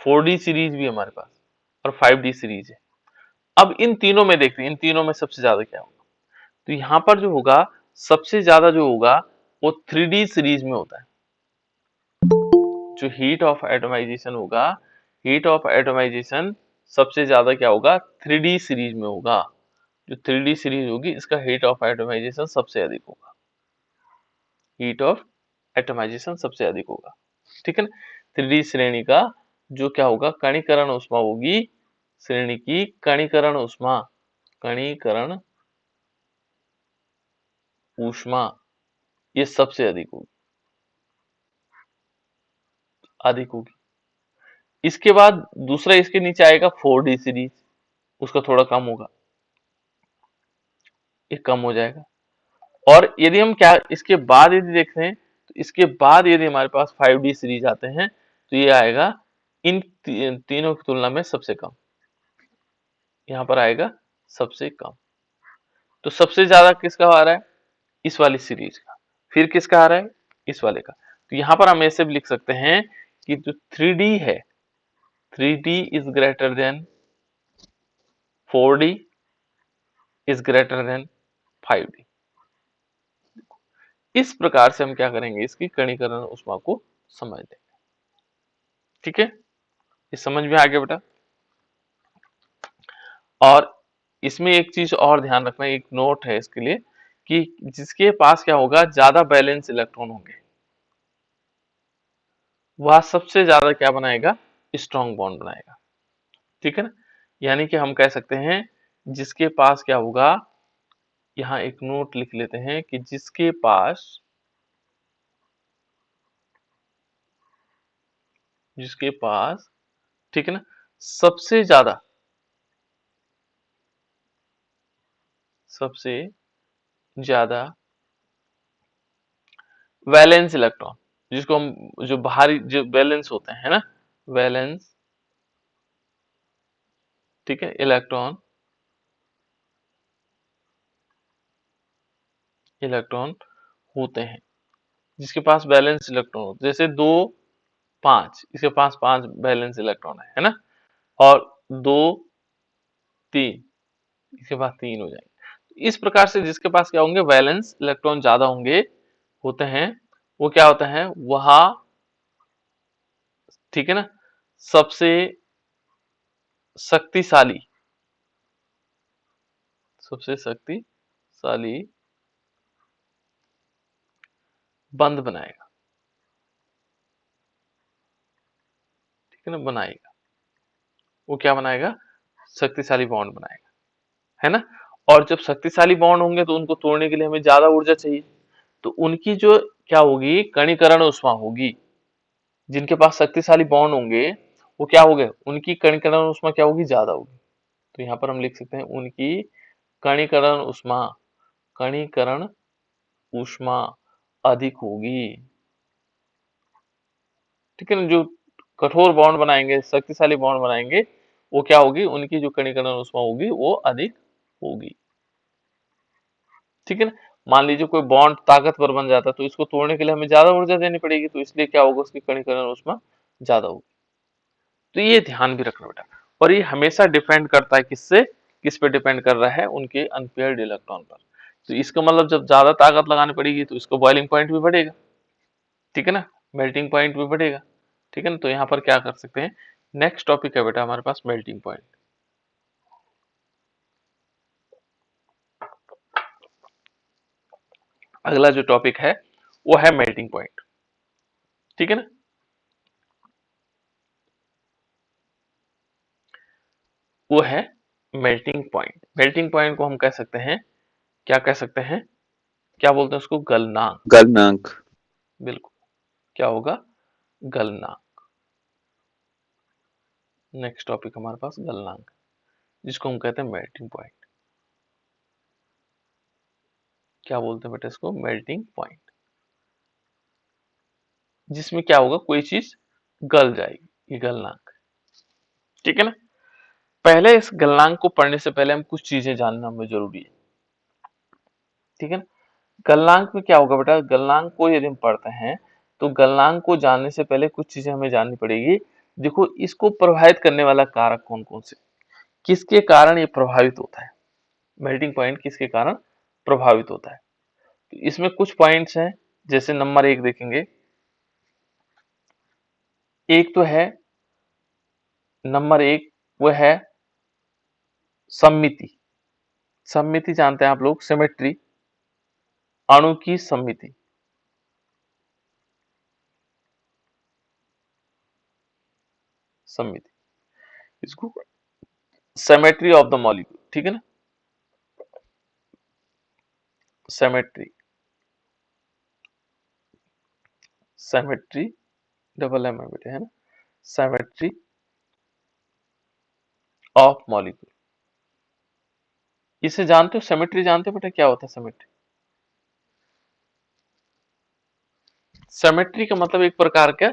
4D सीरीज भी हमारे पास, और 5D सीरीज है। अब इन तीनों में देखते हैं, इन तीनों में सबसे ज्यादा क्या होगा। तो यहाँ पर जो होगा, सबसे ज्यादा जो होगा वो 3D सीरीज में होता है। जो हीट ऑफ एटमाइजेशन होगा, हीट ऑफ एटमाइजेशन सबसे ज्यादा क्या होगा, 3D सीरीज में होगा। जो 3D सीरीज होगी इसका हीट ऑफ एटमाइजेशन सबसे अधिक होगा, हीट ऑफ एटमाइजेशन सबसे अधिक होगा। ठीक है ना? 3D श्रेणी का जो क्या होगा, कणीकरण उष्मा होगी, श्रेणी की कणीकरण उष्मा कणीकरण ऊष्मा ये सबसे अधिक होगी। इसके बाद दूसरा इसके नीचे आएगा 4D सीरीज, उसका थोड़ा कम होगा, ये कम हो जाएगा। और यदि हम क्या इसके बाद यदि देखते हैं तो इसके बाद यदि हमारे पास 5D सीरीज आते हैं तो ये आएगा इन तीनों की तुलना में सबसे कम, यहाँ पर आएगा सबसे कम। तो सबसे ज्यादा किसका आ रहा है? इस वाली सीरीज का। फिर किसका आ रहा है? इस वाले का। तो यहाँ पर हम ऐसे भी लिख सकते हैं कि जो 3D है, 3D is greater than 4D is greater than 5D। इस प्रकार से हम क्या करेंगे, इसकी कणीकरण ऊष्मा को समझ लेंगे। ठीक है, ये समझ में आ गया बेटा। और इसमें एक चीज और ध्यान रखना, एक नोट है इसके लिए कि जिसके पास क्या होगा, ज्यादा बैलेंस इलेक्ट्रॉन होंगे, वह सबसे ज्यादा क्या बनाएगा, स्ट्रॉन्ग बॉन्ड बनाएगा। ठीक है ना, यानी कि हम कह सकते हैं जिसके पास क्या होगा, यहाँ एक नोट लिख लेते हैं कि जिसके पास ठीक है ना, सबसे ज्यादा वैलेंस इलेक्ट्रॉन, जिसको हम जो बाहरी जो वैलेंस होते हैं ना, वैलेंस ठीक है इलेक्ट्रॉन होते हैं, जिसके पास बैलेंस इलेक्ट्रॉन होते हैं, जैसे 2 5, इसके पास 5 बैलेंस इलेक्ट्रॉन है ना, और 2 3, इसके पास 3 हो जाएंगे। इस प्रकार से जिसके पास क्या होंगे, वैलेंस इलेक्ट्रॉन ज्यादा होंगे होते हैं, वो क्या होता है, वह ठीक है ना सबसे शक्तिशाली बंध बनाएगा। ठीक है ना, बनाएगा, वो क्या बनाएगा, शक्तिशाली बॉन्ड बनाएगा, है ना। और जब शक्तिशाली बॉन्ड होंगे तो उनको तोड़ने के लिए हमें ज्यादा ऊर्जा चाहिए, तो उनकी जो क्या होगी, कणीकरण ऊष्मा होगी। जिनके पास शक्तिशाली बॉन्ड होंगे वो क्या हो गए, उनकी कणीकरण ऊष्मा क्या होगी, ज्यादा होगी। तो यहाँ पर हम लिख सकते हैं उनकी कणीकरण ऊष्मा कणीकरण ऊष्मा अधिक होगी। ठीक है ना, जो कठोर बॉन्ड बनाएंगे, शक्तिशाली बॉन्ड बनाएंगे, वो क्या होगी, उनकी जो कणीकरण ऊष्मा होगी वो अधिक होगी। ठीक है ना, मान लीजिए कोई बॉन्ड ताकतवर बन जाता है तो इसको तोड़ने के लिए हमें ज्यादा ऊर्जा देनी पड़ेगी, तो इसलिए क्या होगा, उसकी कणीकरण ऊष्मा ज्यादा होगी। तो ये ध्यान भी रखना बेटा। और ये हमेशा डिपेंड करता है किससे, किस पे डिपेंड कर रहा है, उनके अनपेयर्ड इलेक्ट्रॉन पर। तो इसका मतलब जब ज्यादा ताकत लगानी पड़ेगी तो इसको बॉइलिंग पॉइंट भी बढ़ेगा, ठीक है ना, मेल्टिंग पॉइंट भी बढ़ेगा। ठीक है ना, तो यहाँ पर क्या कर सकते हैं, नेक्स्ट टॉपिक है बेटा हमारे पास मेल्टिंग पॉइंट। अगला जो टॉपिक है वो है मेल्टिंग पॉइंट। ठीक है ना, वो है मेल्टिंग पॉइंट। मेल्टिंग पॉइंट को हम कह सकते हैं, क्या कह सकते हैं, क्या बोलते हैं उसको, गलनांक। गलनांक। बिल्कुल, क्या होगा, गलनांक। नेक्स्ट टॉपिक हमारे पास गलनांक, जिसको हम कहते हैं मेल्टिंग पॉइंट। क्या बोलते हैं बेटा इसको, मेल्टिंग पॉइंट, जिसमें क्या होगा, कोई चीज गल जाएगी, ये गलनांक। ठीक है ना, पहले इस गलनांक को पढ़ने से पहले हम कुछ चीजें जानना हमें जरूरी है। ठीक है ना, गलनांक में क्या होगा बेटा, गलनांक को यदि हम पढ़ते हैं तो गलनांक को जानने से पहले कुछ चीजें हमें जाननी पड़ेगी। देखो, इसको प्रभावित करने वाला कारक कौन कौन से, किसके कारण ये प्रभावित होता है, मेल्टिंग पॉइंट किसके कारण प्रभावित होता है। तो इसमें कुछ पॉइंट्स हैं, जैसे नंबर 1 देखेंगे, एक तो है नंबर 1, वो है सममिति। सममिति जानते हैं आप लोग, सिमेट्री, अणु की सममिति। सममिति, इसको सिमेट्री ऑफ द मॉलिक्यूल, ठीक है ना, सेमेट्री, सेमेट्री डबल एम है बेटे, है ना, सेमेट्री ऑफ मॉलिक्यूल। इसे जानते हो, सेमेट्री जानते हो बेटा क्या होता है सेमेट्री? सेमेट्री का मतलब एक प्रकार का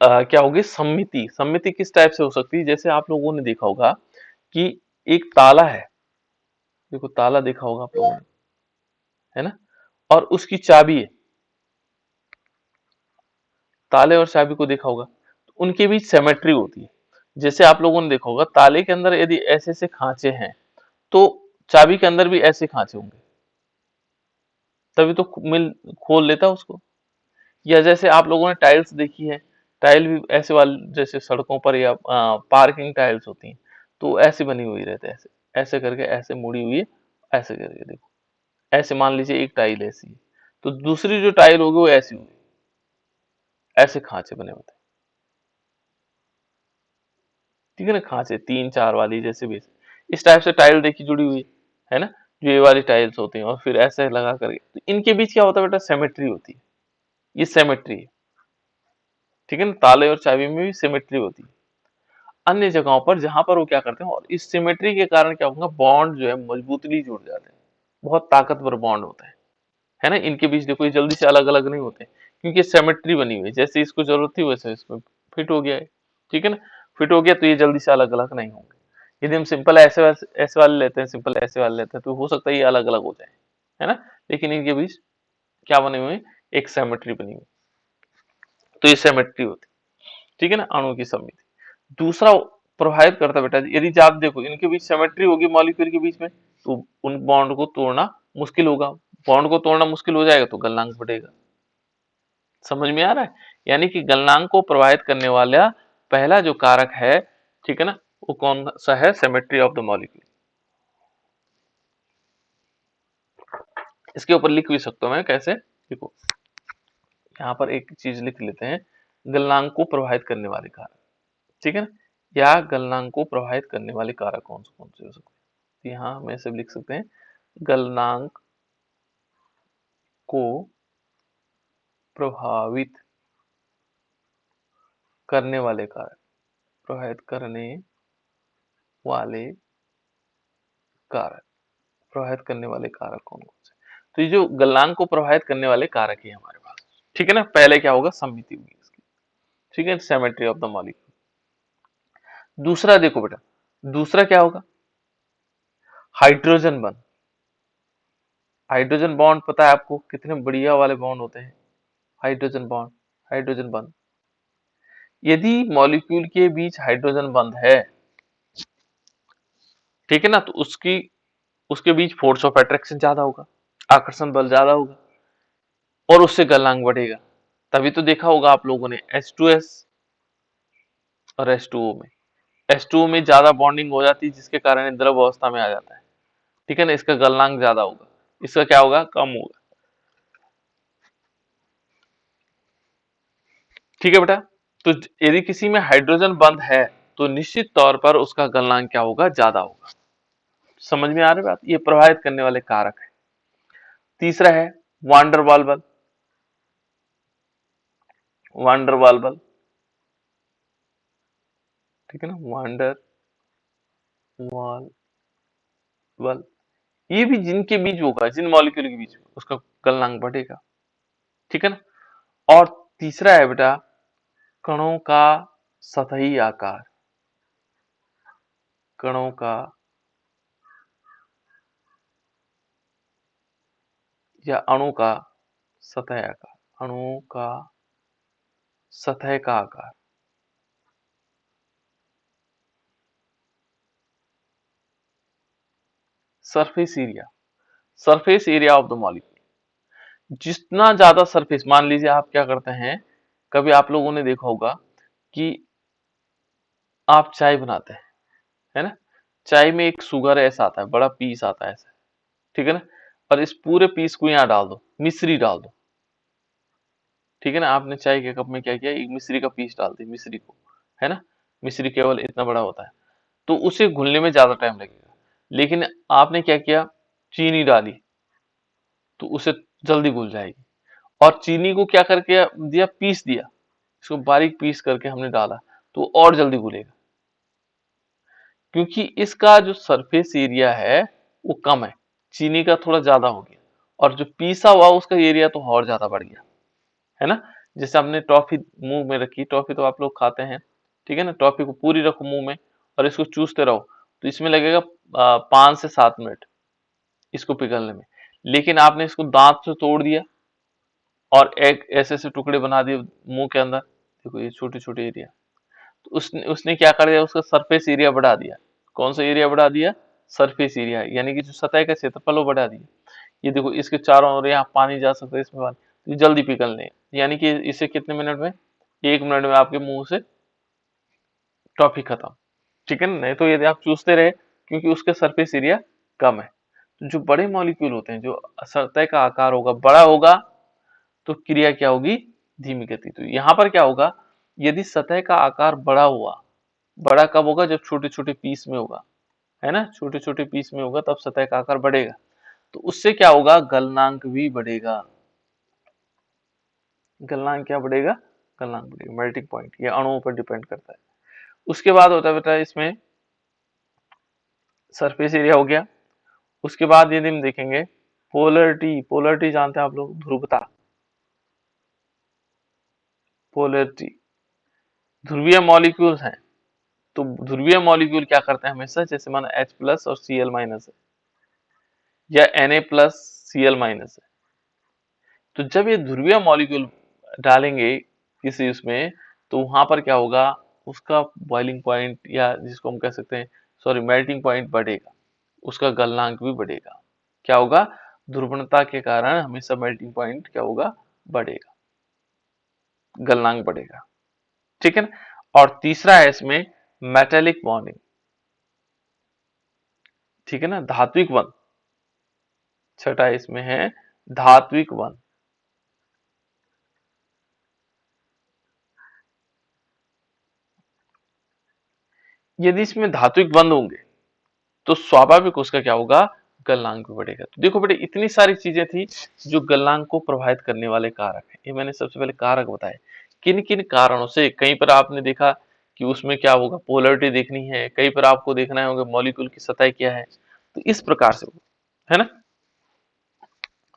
क्या होगी, सम्मिति। सम्मिति किस टाइप से हो सकती है, जैसे आप लोगों ने देखा होगा कि एक ताला है, देखो ताला देखा होगा आप लोगों ने, है ना, और उसकी चाबी है, ताले और चाबी को देखा होगा, तो उनके बीच सिमेट्री होती है। जैसे आप लोगों ने देखा होगा ताले के अंदर यदि ऐसे ऐसे खांचे हैं तो चाबी के अंदर भी ऐसे खांचे होंगे, तभी तो मिल खोल लेता है उसको। या जैसे आप लोगों ने टाइल्स देखी है, टाइल भी ऐसे वाले, जैसे सड़कों पर या पार्किंग टाइल्स होती हैं, तो ऐसे बनी हुई रहते हैं, ऐसे ऐसे करके, ऐसे मुड़ी हुई है, ऐसे करके देखो, ऐसे मान लीजिए एक टाइल ऐसी है, तो दूसरी जो टाइल होगी वो ऐसी होगी, ऐसे खांचे बने होते हैं, ठीक है ना, खांचे तीन चार वाली जैसे भी, इस टाइप से टाइल देखी जुड़ी हुई है ना, जो ये वाली टाइल्स होती हैं, और फिर ऐसे लगा करके, तो इनके बीच क्या होता है बेटा, सिमेट्री होती है, ये सिमेट्री है, ठीक है ना, ताले और चाबी में भी सिमेट्री होती है। अन्य जगहों पर जहां पर वो क्या करते हैं, और इस सिमेट्री के कारण क्या होगा, बॉन्ड जो है मजबूतली जुड़ जाते हैं, बहुत ताकतवर बॉन्ड होते हैं, है ना, इनके बीच देखो ये जल्दी से अलग अलग नहीं होते, क्योंकि सिमेट्री बनी हुई है, जैसे इसको जरूरत थी वैसे इसमें फिट हो गया है, ठीक है ना, फिट हो गया, तो ये जल्दी से अलग अलग नहीं होंगे। यदि हम सिंपल ऐसे वाले लेते हैं, सिंपल ऐसे वाले लेते हैं, तो हो सकता है ये अलग अलग हो जाए, है ना, लेकिन इनके बीच क्या बने हुए हैं, एक सिमेट्री बनी हुई, तो ये सिमेट्री होती है, ठीक है ना, अणु की समिति। दूसरा प्रभावित करता है बेटा, यदि आप देखो इनके बीच सिमेट्री होगी मॉलिक्यूल के बीच में, तो उन बॉन्ड को तोड़ना मुश्किल होगा, बॉन्ड को तोड़ना मुश्किल हो जाएगा तो गलनांक बढ़ेगा। समझ में आ रहा है, यानी कि गलनांक को प्रभावित करने वाला पहला जो कारक है, ठीक है ना, वो कौन सा है, सिमेट्री ऑफ द मॉलिक्यूल। इसके ऊपर लिख भी सकता हूं मैं, कैसे, देखो यहाँ पर एक चीज लिख लेते हैं, गलनांक को प्रभावित करने वाले कारक, ठीक है ना, या गलनांक को प्रभावित करने वाले कारक कौन से हो सकते हैं, तो यहाँ हम ऐसे लिख सकते हैं, गलनांक को प्रभावित करने वाले कारक, प्रभावित करने वाले कारक, प्रभावित करने वाले कारक कौन कौन से, तो ये जो गलनांक को प्रभावित करने वाले कारक है हमारे पास, ठीक है ना, पहले क्या होगा, सम्मिति होगी इसकी, ठीक है, सिमेट्री ऑफ द मॉलिक्यूल। दूसरा देखो बेटा, दूसरा क्या होगा, हाइड्रोजन बंध। हाइड्रोजन बॉन्ड पता है आपको कितने बढ़िया वाले बॉन्ड होते हैं, हाइड्रोजन बॉन्ड, हाइड्रोजन बंध। यदि मॉलिक्यूल के बीच हाइड्रोजन बंध है, ठीक है ना, तो उसकी उसके बीच फोर्स ऑफ अट्रैक्शन ज्यादा होगा, आकर्षण बल ज्यादा होगा, और उससे गलनांक बढ़ेगा। तभी तो देखा होगा आप लोगों ने H2S और H2O में, H2O में ज्यादा बॉन्डिंग हो जाती है, जिसके कारण ये द्रव अवस्था में आ जाता है, ठीक है ना, इसका गलनांक ज्यादा होगा, इसका क्या होगा, कम होगा, ठीक है बेटा। तो यदि किसी में हाइड्रोजन बंध है तो निश्चित तौर पर उसका गलनांक क्या होगा, ज्यादा होगा। समझ में आ रही बात, ये प्रभावित करने वाले कारक है। तीसरा है वांडरवाल बल, वांडरवाल बल, ठीक है ना, वांडर वाल बल, ये भी जिनके बीच होगा, जिन मॉलिक्यूल के बीच, उसका गलनांक बढ़ेगा, ठीक है ना। और तीसरा है बेटा कणों का सतही आकार, कणों का या अणु का सतह आकार, अणु का सतह का आकार, surface area, surface area of the molecule. जितना ज्यादा सरफेस, मान लीजिए आप क्या करते हैं, कभी आप लोगों ने देखा होगा कि आप चाय बनाते हैं, है ना, चाय में एक शुगर ऐसा आता है, बड़ा पीस आता है ऐसा, ठीक है ना, और इस पूरे पीस को यहाँ डाल दो, मिश्री डाल दो, ठीक है ना, आपने चाय के कप में क्या किया, एक मिश्री का पीस डाल दी, मिश्री को, है ना, मिश्री केवल इतना बड़ा होता है, तो उसे घुलने में ज्यादा टाइम लगेगा। लेकिन आपने क्या किया, चीनी डाली, तो उसे जल्दी घुल जाएगी। और चीनी को क्या करके दिया, पीस दिया, इसको बारीक पीस करके हमने डाला तो और जल्दी घुलेगा, क्योंकि इसका जो सरफेस एरिया है वो कम है, चीनी का थोड़ा ज्यादा हो गया, और जो पीसा हुआ उसका एरिया तो और ज्यादा बढ़ गया, है ना। जैसे हमने टॉफी मुंह में रखी, टॉफी तो आप लोग खाते हैं, ठीक है ना, टॉफी को पूरी रखो मुंह में और इसको चूसते रहो, तो इसमें लगेगा 5 से 7 मिनट इसको पिघलने में। लेकिन आपने इसको दांत से तोड़ दिया और एक ऐसे ऐसे टुकड़े बना दिए मुंह के अंदर, देखो ये छोटे छोटे एरिया, तो उसने उसने क्या कर दिया, उसका सरफेस एरिया बढ़ा दिया। कौन सा एरिया बढ़ा दिया, सरफेस एरिया, यानी कि जो सतह का क्षेत्रफल वो बढ़ा दिया। ये देखो इसके चारों ओर यहाँ पानी जा सकता है, इसमें पानी, तो ये जल्दी पिघलने, यानी कि इसे कितने मिनट में, 1 मिनट में आपके मुंह से टॉफी खत्म, ठीक है ना। नहीं तो यदि आप चूसते रहे, क्योंकि उसका सरफेस एरिया कम है। तो जो बड़े मॉलिक्यूल होते हैं, जो सतह का आकार होगा बड़ा होगा, तो क्रिया क्या होगी, धीमी गति। तो यहाँ पर क्या होगा, यदि सतह का आकार बड़ा हुआ, बड़ा कब होगा, जब छोटे छोटे पीस में होगा, है ना, छोटे छोटे पीस में होगा तब सतह का आकार बढ़ेगा, तो उससे क्या होगा, गलनांक भी बढ़ेगा। गलनांक क्या बढ़ेगा, गलनांक बढ़ेगा, मेल्टिंग पॉइंट, ये अणुओं पर डिपेंड करता है। उसके बाद होता है बेटा इसमें सरफेस एरिया हो गया। उसके बाद यदि हम देखेंगे पोलरिटी, पोलरिटी जानते हैं आप लोग, ध्रुवता, पोलरिटी, ध्रुवीय मॉलिक्यूल्स हैं, तो ध्रुवीय मॉलिक्यूल क्या करते हैं हमेशा, जैसे माना H+ और Cl- है, या Na+Cl- है, तो जब ये ध्रुवीय मॉलिक्यूल डालेंगे किसी उसमें, तो वहां पर क्या होगा, उसका बॉइलिंग पॉइंट, या जिसको हम कह सकते हैं, सॉरी, मेल्टिंग पॉइंट बढ़ेगा, उसका गलनांक भी बढ़ेगा। क्या होगा, ध्रुवणता के कारण हमेशा मेल्टिंग पॉइंट क्या होगा, बढ़ेगा, गलनांक बढ़ेगा, ठीक है ना। और तीसरा है इसमें मेटेलिक बॉन्डिंग, ठीक है ना, धात्विक बंध। छठा इसमें है धात्विक बंध। यदि इसमें धात्विक बंध होंगे तो स्वाभाविक उसका क्या होगा, गलनांक भी बढ़ेगा। तो देखो बेटे, इतनी सारी चीजें थी जो गलनांक को प्रभावित करने वाले कारक हैं। ये मैंने सबसे पहले कारक बताए, किन किन कारणों से। कहीं पर आपने देखा कि उसमें क्या होगा, पोलरिटी देखनी है, कहीं पर आपको देखना होगा मॉलिक्यूल की सतह क्या है, तो इस प्रकार से होगा, है ना।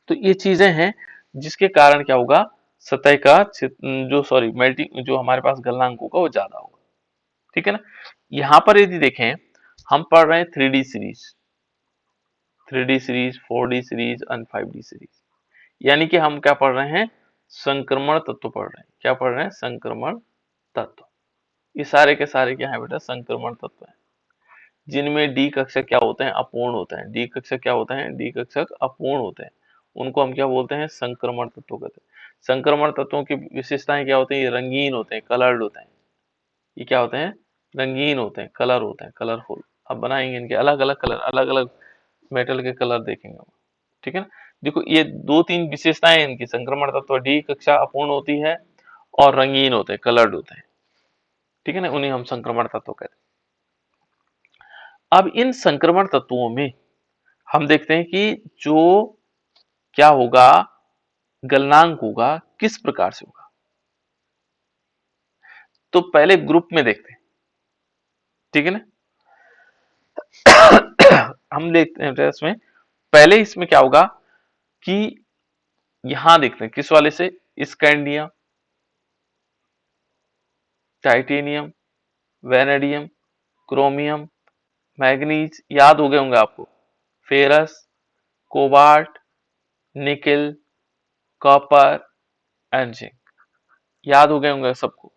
तो ये चीजें हैं जिसके कारण क्या होगा, सतह का जो सॉरी मेल्टिंग, जो हमारे पास गलनांक होगा वो ज्यादा होगा, ठीक है ना। यहाँ पर यदि देखें, हम पढ़ रहे हैं 3D series, 3D series, 4D series and 5D series, यानी कि हम क्या पढ़ रहे हैं, संक्रमण तत्व पढ़ रहे हैं। क्या पढ़ रहे हैं, संक्रमण तत्व। ये सारे के सारे क्या है बेटा, संक्रमण तत्व है, जिनमें डी कक्षक क्या होते हैं, अपूर्ण होते हैं। डी कक्षक क्या होते हैं, डी कक्षक अपूर्ण होते हैं, उनको हम क्या बोलते हैं, संक्रमण तत्व कहते हैं। संक्रमण तत्वों की विशेषताएं क्या होती है, ये रंगीन होते हैं, कलर्ड होते हैं। ये क्या होते हैं, रंगीन होते हैं, कलर होते हैं, कलरफुल। अब बनाएंगे इनके अलग अलग कलर, अलग अलग मेटल के कलर देखेंगे हम, ठीक है ना। देखो ये 2-3 विशेषताएं हैं इनकी, संक्रमण तत्व डी कक्षा अपूर्ण होती है और रंगीन होते हैं, कलर्ड होते हैं, ठीक है ना, उन्हें हम संक्रमण तत्व कहते हैं। अब इन संक्रमण तत्वों में हम देखते हैं कि जो क्या होगा, गलनांक होगा किस प्रकार से होगा। तो पहले ग्रुप में देखते हैं, ठीक है ना। हम देखते हैं इसमें, पहले इसमें क्या होगा कि यहां देखते हैं किस वाले से, scandium, titanium, vanadium, chromium, manganese, याद हो गए होंगे आपको, ferrous, cobalt, nickel, copper and zinc, याद हो गए होंगे सबको।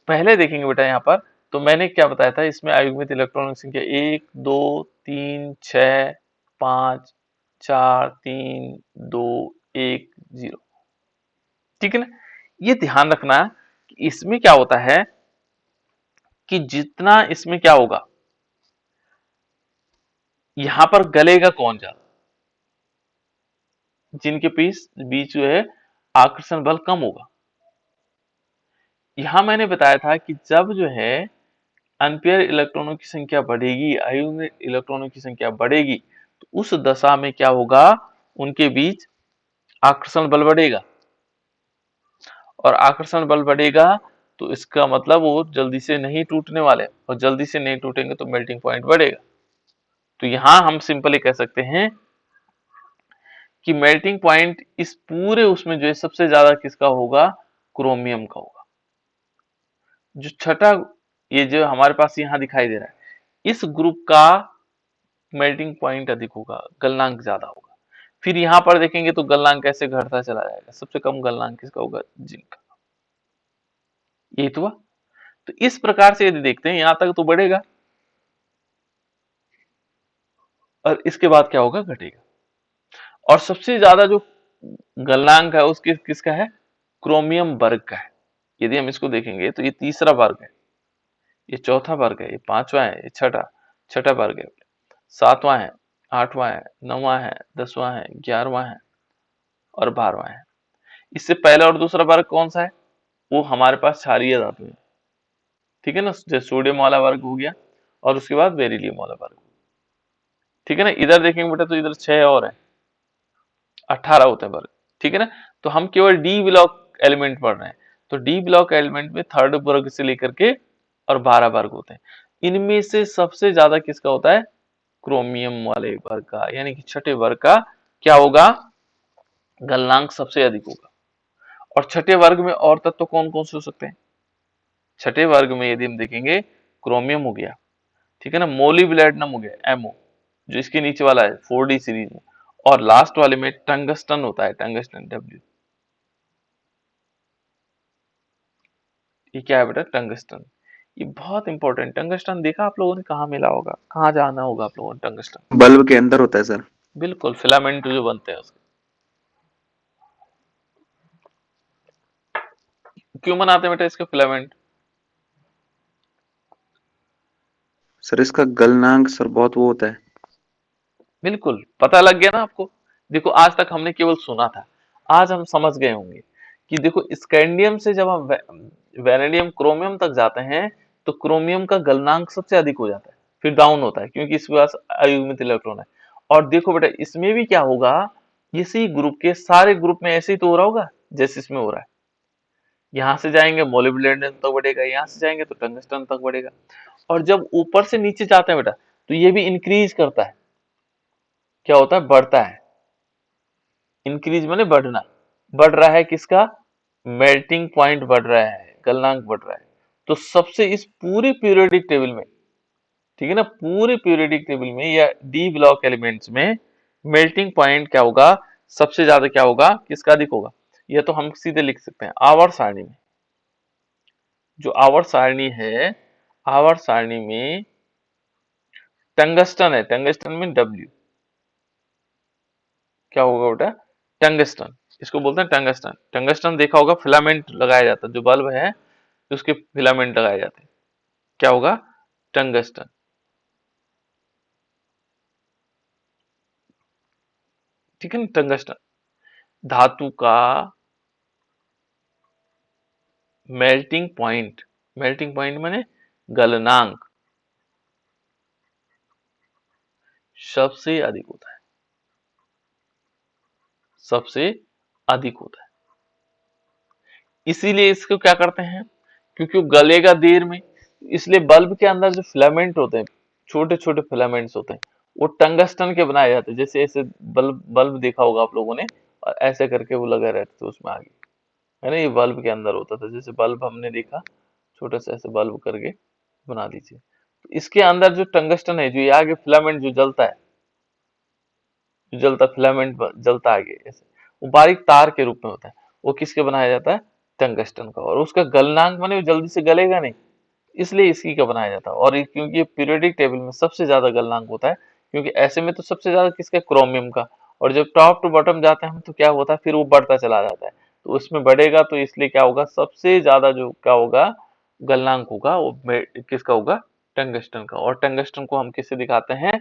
पहले देखेंगे बेटा यहाँ पर, तो मैंने क्या बताया था, इसमें अयुग्मित इलेक्ट्रॉनों की संख्या 1 2 3 6 5 4 3 2 1 0, ठीक है ना। ये ध्यान रखना कि इसमें क्या होता है कि जितना इसमें क्या होगा, यहां पर गलेगा कौन ज्यादा, जिनके बीच जो है आकर्षण बल कम होगा। यहां मैंने बताया था कि जब जो है अनपेयर इलेक्ट्रॉनों की संख्या बढ़ेगी, अयुग्मित इलेक्ट्रॉनों की संख्या बढ़ेगी, तो उस दशा में क्या होगा, उनके बीच आकर्षण बल बढ़ेगा, और आकर्षण बल बढ़ेगा तो इसका मतलब वो जल्दी से नहीं टूटने वाले, और जल्दी से नहीं टूटेंगे तो मेल्टिंग पॉइंट बढ़ेगा। तो यहां हम सिंपली कह सकते हैं कि मेल्टिंग पॉइंट इस पूरे उसमें जो है सबसे ज्यादा किसका होगा, क्रोमियम का होगा। जो छठा, ये जो हमारे पास यहाँ दिखाई दे रहा है, इस ग्रुप का मेल्टिंग पॉइंट अधिक होगा, गलनांक ज्यादा होगा। फिर यहाँ पर देखेंगे तो गलनांक कैसे घटता चला जाएगा, सबसे कम गलनांक किसका होगा, जिंक का। ये तो हुआ। तो इस प्रकार से यदि देखते हैं यहां तक तो बढ़ेगा, और इसके बाद क्या होगा, घटेगा। और सबसे ज्यादा जो गलनांक है उसके किसका है, क्रोमियम वर्ग का है। यदि हम इसको देखेंगे तो ये तीसरा वर्ग है, ये चौथा वर्ग है, ये पांचवा है, ये छठा छठा वर्ग है, सातवां है, आठवां है, नौवां है, 10वां है, 11वां है और 12वां है। इससे पहला और दूसरा वर्ग कौन सा है, वो हमारे पास क्षारीय धातु है, ठीक है ना, जैसे सोडियम वाला वर्ग हो गया, और उसके बाद बेरिलियम वाला वर्ग, ठीक है ना। इधर देखेंगे बेटा तो इधर 6 और है, 18 होते हैं वर्ग, ठीक है ना। तो हम केवल डी ब्लॉक एलिमेंट पढ़ रहे हैं, तो डी ब्लॉक एलिमेंट में थर्ड वर्ग से लेकर के और 12 वर्ग होते हैं। इनमें से सबसे ज्यादा किसका होता है, क्रोमियम वाले वर्ग का, यानी कि छठे वर्ग का क्या होगा, गलनांक सबसे अधिक होगा। और छठे वर्ग में और तत्व कौन कौन से हो सकते हैं, छठे वर्ग में यदि हम देखेंगे, क्रोमियम हो गया, ठीक है ना, मोलिब्लेडनम हो गया, एमओ जो इसके नीचे वाला है 4D सीरीज में, और लास्ट वाले में टंगस्टन होता है, टंगस्टन डब्ल्यू। ये क्या है बेटा, टंगस्टन। ये बहुत इंपॉर्टेंट, टंगस्टन देखा आप लोगों ने कहाँ मिला होगा, कहाँ जाना होगा आप लोगों ने, टंगस्टन बल्ब के अंदर होता है सर। बिल्कुल फिलामेंट जो बनते हैं उसके, क्यों बनाते हैं बेटा इसके फिलामेंट, सर इसका गलनांक सर बहुत वो होता है। बिल्कुल पता लग गया ना आपको। देखो आज तक हमने केवल सुना था, आज हम समझ गए होंगे कि देखो स्कैंडियम से जब हम वेनेडियम क्रोमियम तक जाते हैं तो क्रोमियम का गलनांक सबसे अधिक हो जाता है, फिर डाउन होता है क्योंकि इसके पास अयुग्मित इलेक्ट्रॉन है। और देखो बेटा इसमें भी क्या होगा, इसी ग्रुप के सारे ग्रुप में ऐसे ही तो हो रहा होगा जैसे इसमें हो रहा है। यहाँ से जाएंगे मोलिब्डेनम तक बढ़ेगा, यहाँ से जाएंगे तो टंगस्टन तक बढ़ेगा। और जब ऊपर से नीचे जाते हैं बेटा तो ये भी इंक्रीज करता है, क्या होता है, बढ़ता है। इंक्रीज माने बढ़ना, बढ़ रहा है किसका, मेल्टिंग पॉइंट बढ़ रहा है, गलनांक बढ़ रहा है। तो सबसे इस पूरी पीरियोडिक टेबल में, ठीक है ना, पूरे पीरियोडिक टेबल में या डी ब्लॉक एलिमेंट्स में मेल्टिंग पॉइंट क्या होगा, सबसे ज्यादा क्या होगा, किसका अधिक होगा। यह तो हम सीधे लिख सकते हैं आवर्त सारणी में, जो आवर्त सारणी है, आवर्त सारणी में टंगस्टन है, टंगस्टन में डब्ल्यू क्या होगा बेटा, टंगस्टन, इसको बोलते हैं टंगस्टन। टंगस्टन देखा होगा फिलामेंट लगाया जाता है, जो बल्ब है उसके फिलामेंट लगाए जाते हैं, क्या होगा, टंगस्टन, ठीक है ना। टंगस्टन धातु का मेल्टिंग पॉइंट माने गलनांक सबसे अधिक होता है, सबसे अधिक होता है। इसीलिए इसको क्या करते हैं, क्योंकि वो गलेगा देर में, इसलिए बल्ब के अंदर जो फिलामेंट होते हैं, छोटे छोटे फिलामेंट्स होते हैं, वो टंगस्टन के बनाए जाते हैं। जैसे ऐसे बल्ब बल्ब देखा होगा आप लोगों ने, और ऐसे करके वो लगे रहते थे उसमें आगे, है ना, ये बल्ब के अंदर होता था। जैसे बल्ब हमने देखा, छोटे से ऐसे बल्ब करके बना दीजिए, तो इसके अंदर जो टंगस्टन है, जो ये आगे फिलामेंट जो जलता है, जो जलता फिलामेंट जलता आगे ऐसे, वो बारीक तार के रूप में होता है, वो किसके बनाया जाता है, टंगस्टन का। और उसका गलनांक माने वो जल्दी से गलेगा नहीं, इसलिए इसी का बनाया जाता है। और क्योंकि ये पीरियोडिक टेबल में सबसे ज्यादा गलनांक होता है, क्योंकि ऐसे में तो सबसे ज्यादा किसका, क्रोमियम का। और जब टॉप टू बॉटम जाते हैं हम तो क्या होता है, फिर वो बढ़ता चला जाता है, तो उसमें बढ़ेगा, तो इसलिए क्या होगा, सबसे ज्यादा जो क्या होगा, गलनांक होगा, वो किसका होगा, टंगस्टन का। और टंगस्टन को हम किससे दिखाते हैं,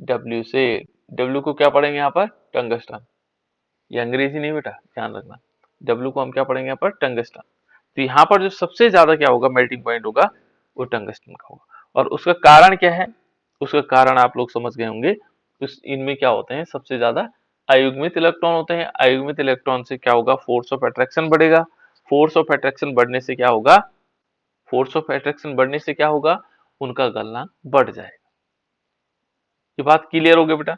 डब्ल्यू से। डब्ल्यू को क्या पढ़ेंगे यहाँ पर, टंगस्टन, ये अंग्रेजी नहीं बेटा, ध्यान रखना। डब्ल्यू को हम क्या पढ़ेंगे यहाँ पर, टंगस्टन। तो यहाँ पर जो सबसे ज्यादा क्या होगा, मेल्टिंग पॉइंट होगा, वो टंगस्टन का होगा। और उसका कारण क्या है, उसका कारण आप लोग समझ गए होंगे, इनमें क्या होते हैं सबसे ज्यादा अयुग्मित इलेक्ट्रॉन होते हैं, अयुग्मित इलेक्ट्रॉन से क्या होगा, फोर्स ऑफ अट्रैक्शन बढ़ेगा, फोर्स ऑफ अट्रैक्शन बढ़ने से क्या होगा, फोर्स ऑफ अट्रैक्शन बढ़ने से क्या होगा, उनका गलनांक बढ़ जाएगा। ये बात क्लियर हो गई बेटा,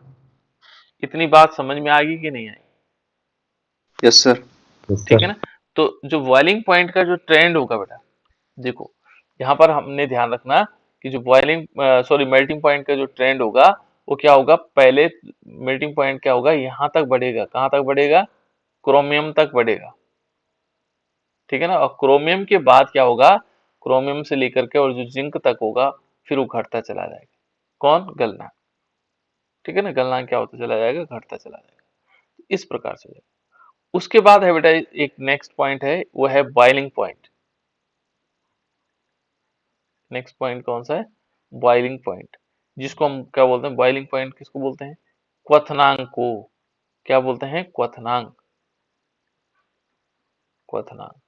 इतनी बात समझ में आ गई कि नहीं आई? Yes sir. ठीक है ना। तो जो बॉइलिंग पॉइंट का जो ट्रेंड होगा बेटा, देखो यहाँ पर हमने ध्यान रखना कि जो बॉइलिंग सॉरी मेल्टिंग पॉइंट का जो ट्रेंड होगा वो क्या होगा, पहले मेल्टिंग पॉइंट क्या होगा, यहाँ तक बढ़ेगा, कहाँ तक बढ़ेगा, क्रोमियम तक बढ़ेगा। ठीक है ना। और क्रोमियम के बाद क्या होगा, क्रोमियम से लेकर के और जो जिंक तक होगा फिर वो घटता चला जाएगा। कौन, गलनांक। ठीक है ना, गलनांक क्या होता चला जाएगा, घटता चला जाएगा। इस प्रकार से उसके बाद है बेटा एक नेक्स्ट पॉइंट है, वो है बॉइलिंग पॉइंट। नेक्स्ट पॉइंट कौन सा है, बॉइलिंग पॉइंट, जिसको हम क्या बोलते हैं, बॉइलिंग पॉइंट किसको बोलते हैं, क्वथनांक को क्या बोलते हैं, क्वथनांक, क्वथनांक।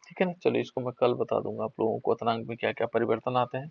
ठीक है ना। चलो इसको मैं कल बता दूंगा आप लोगों को क्वथनांक में क्या क्या परिवर्तन आते हैं।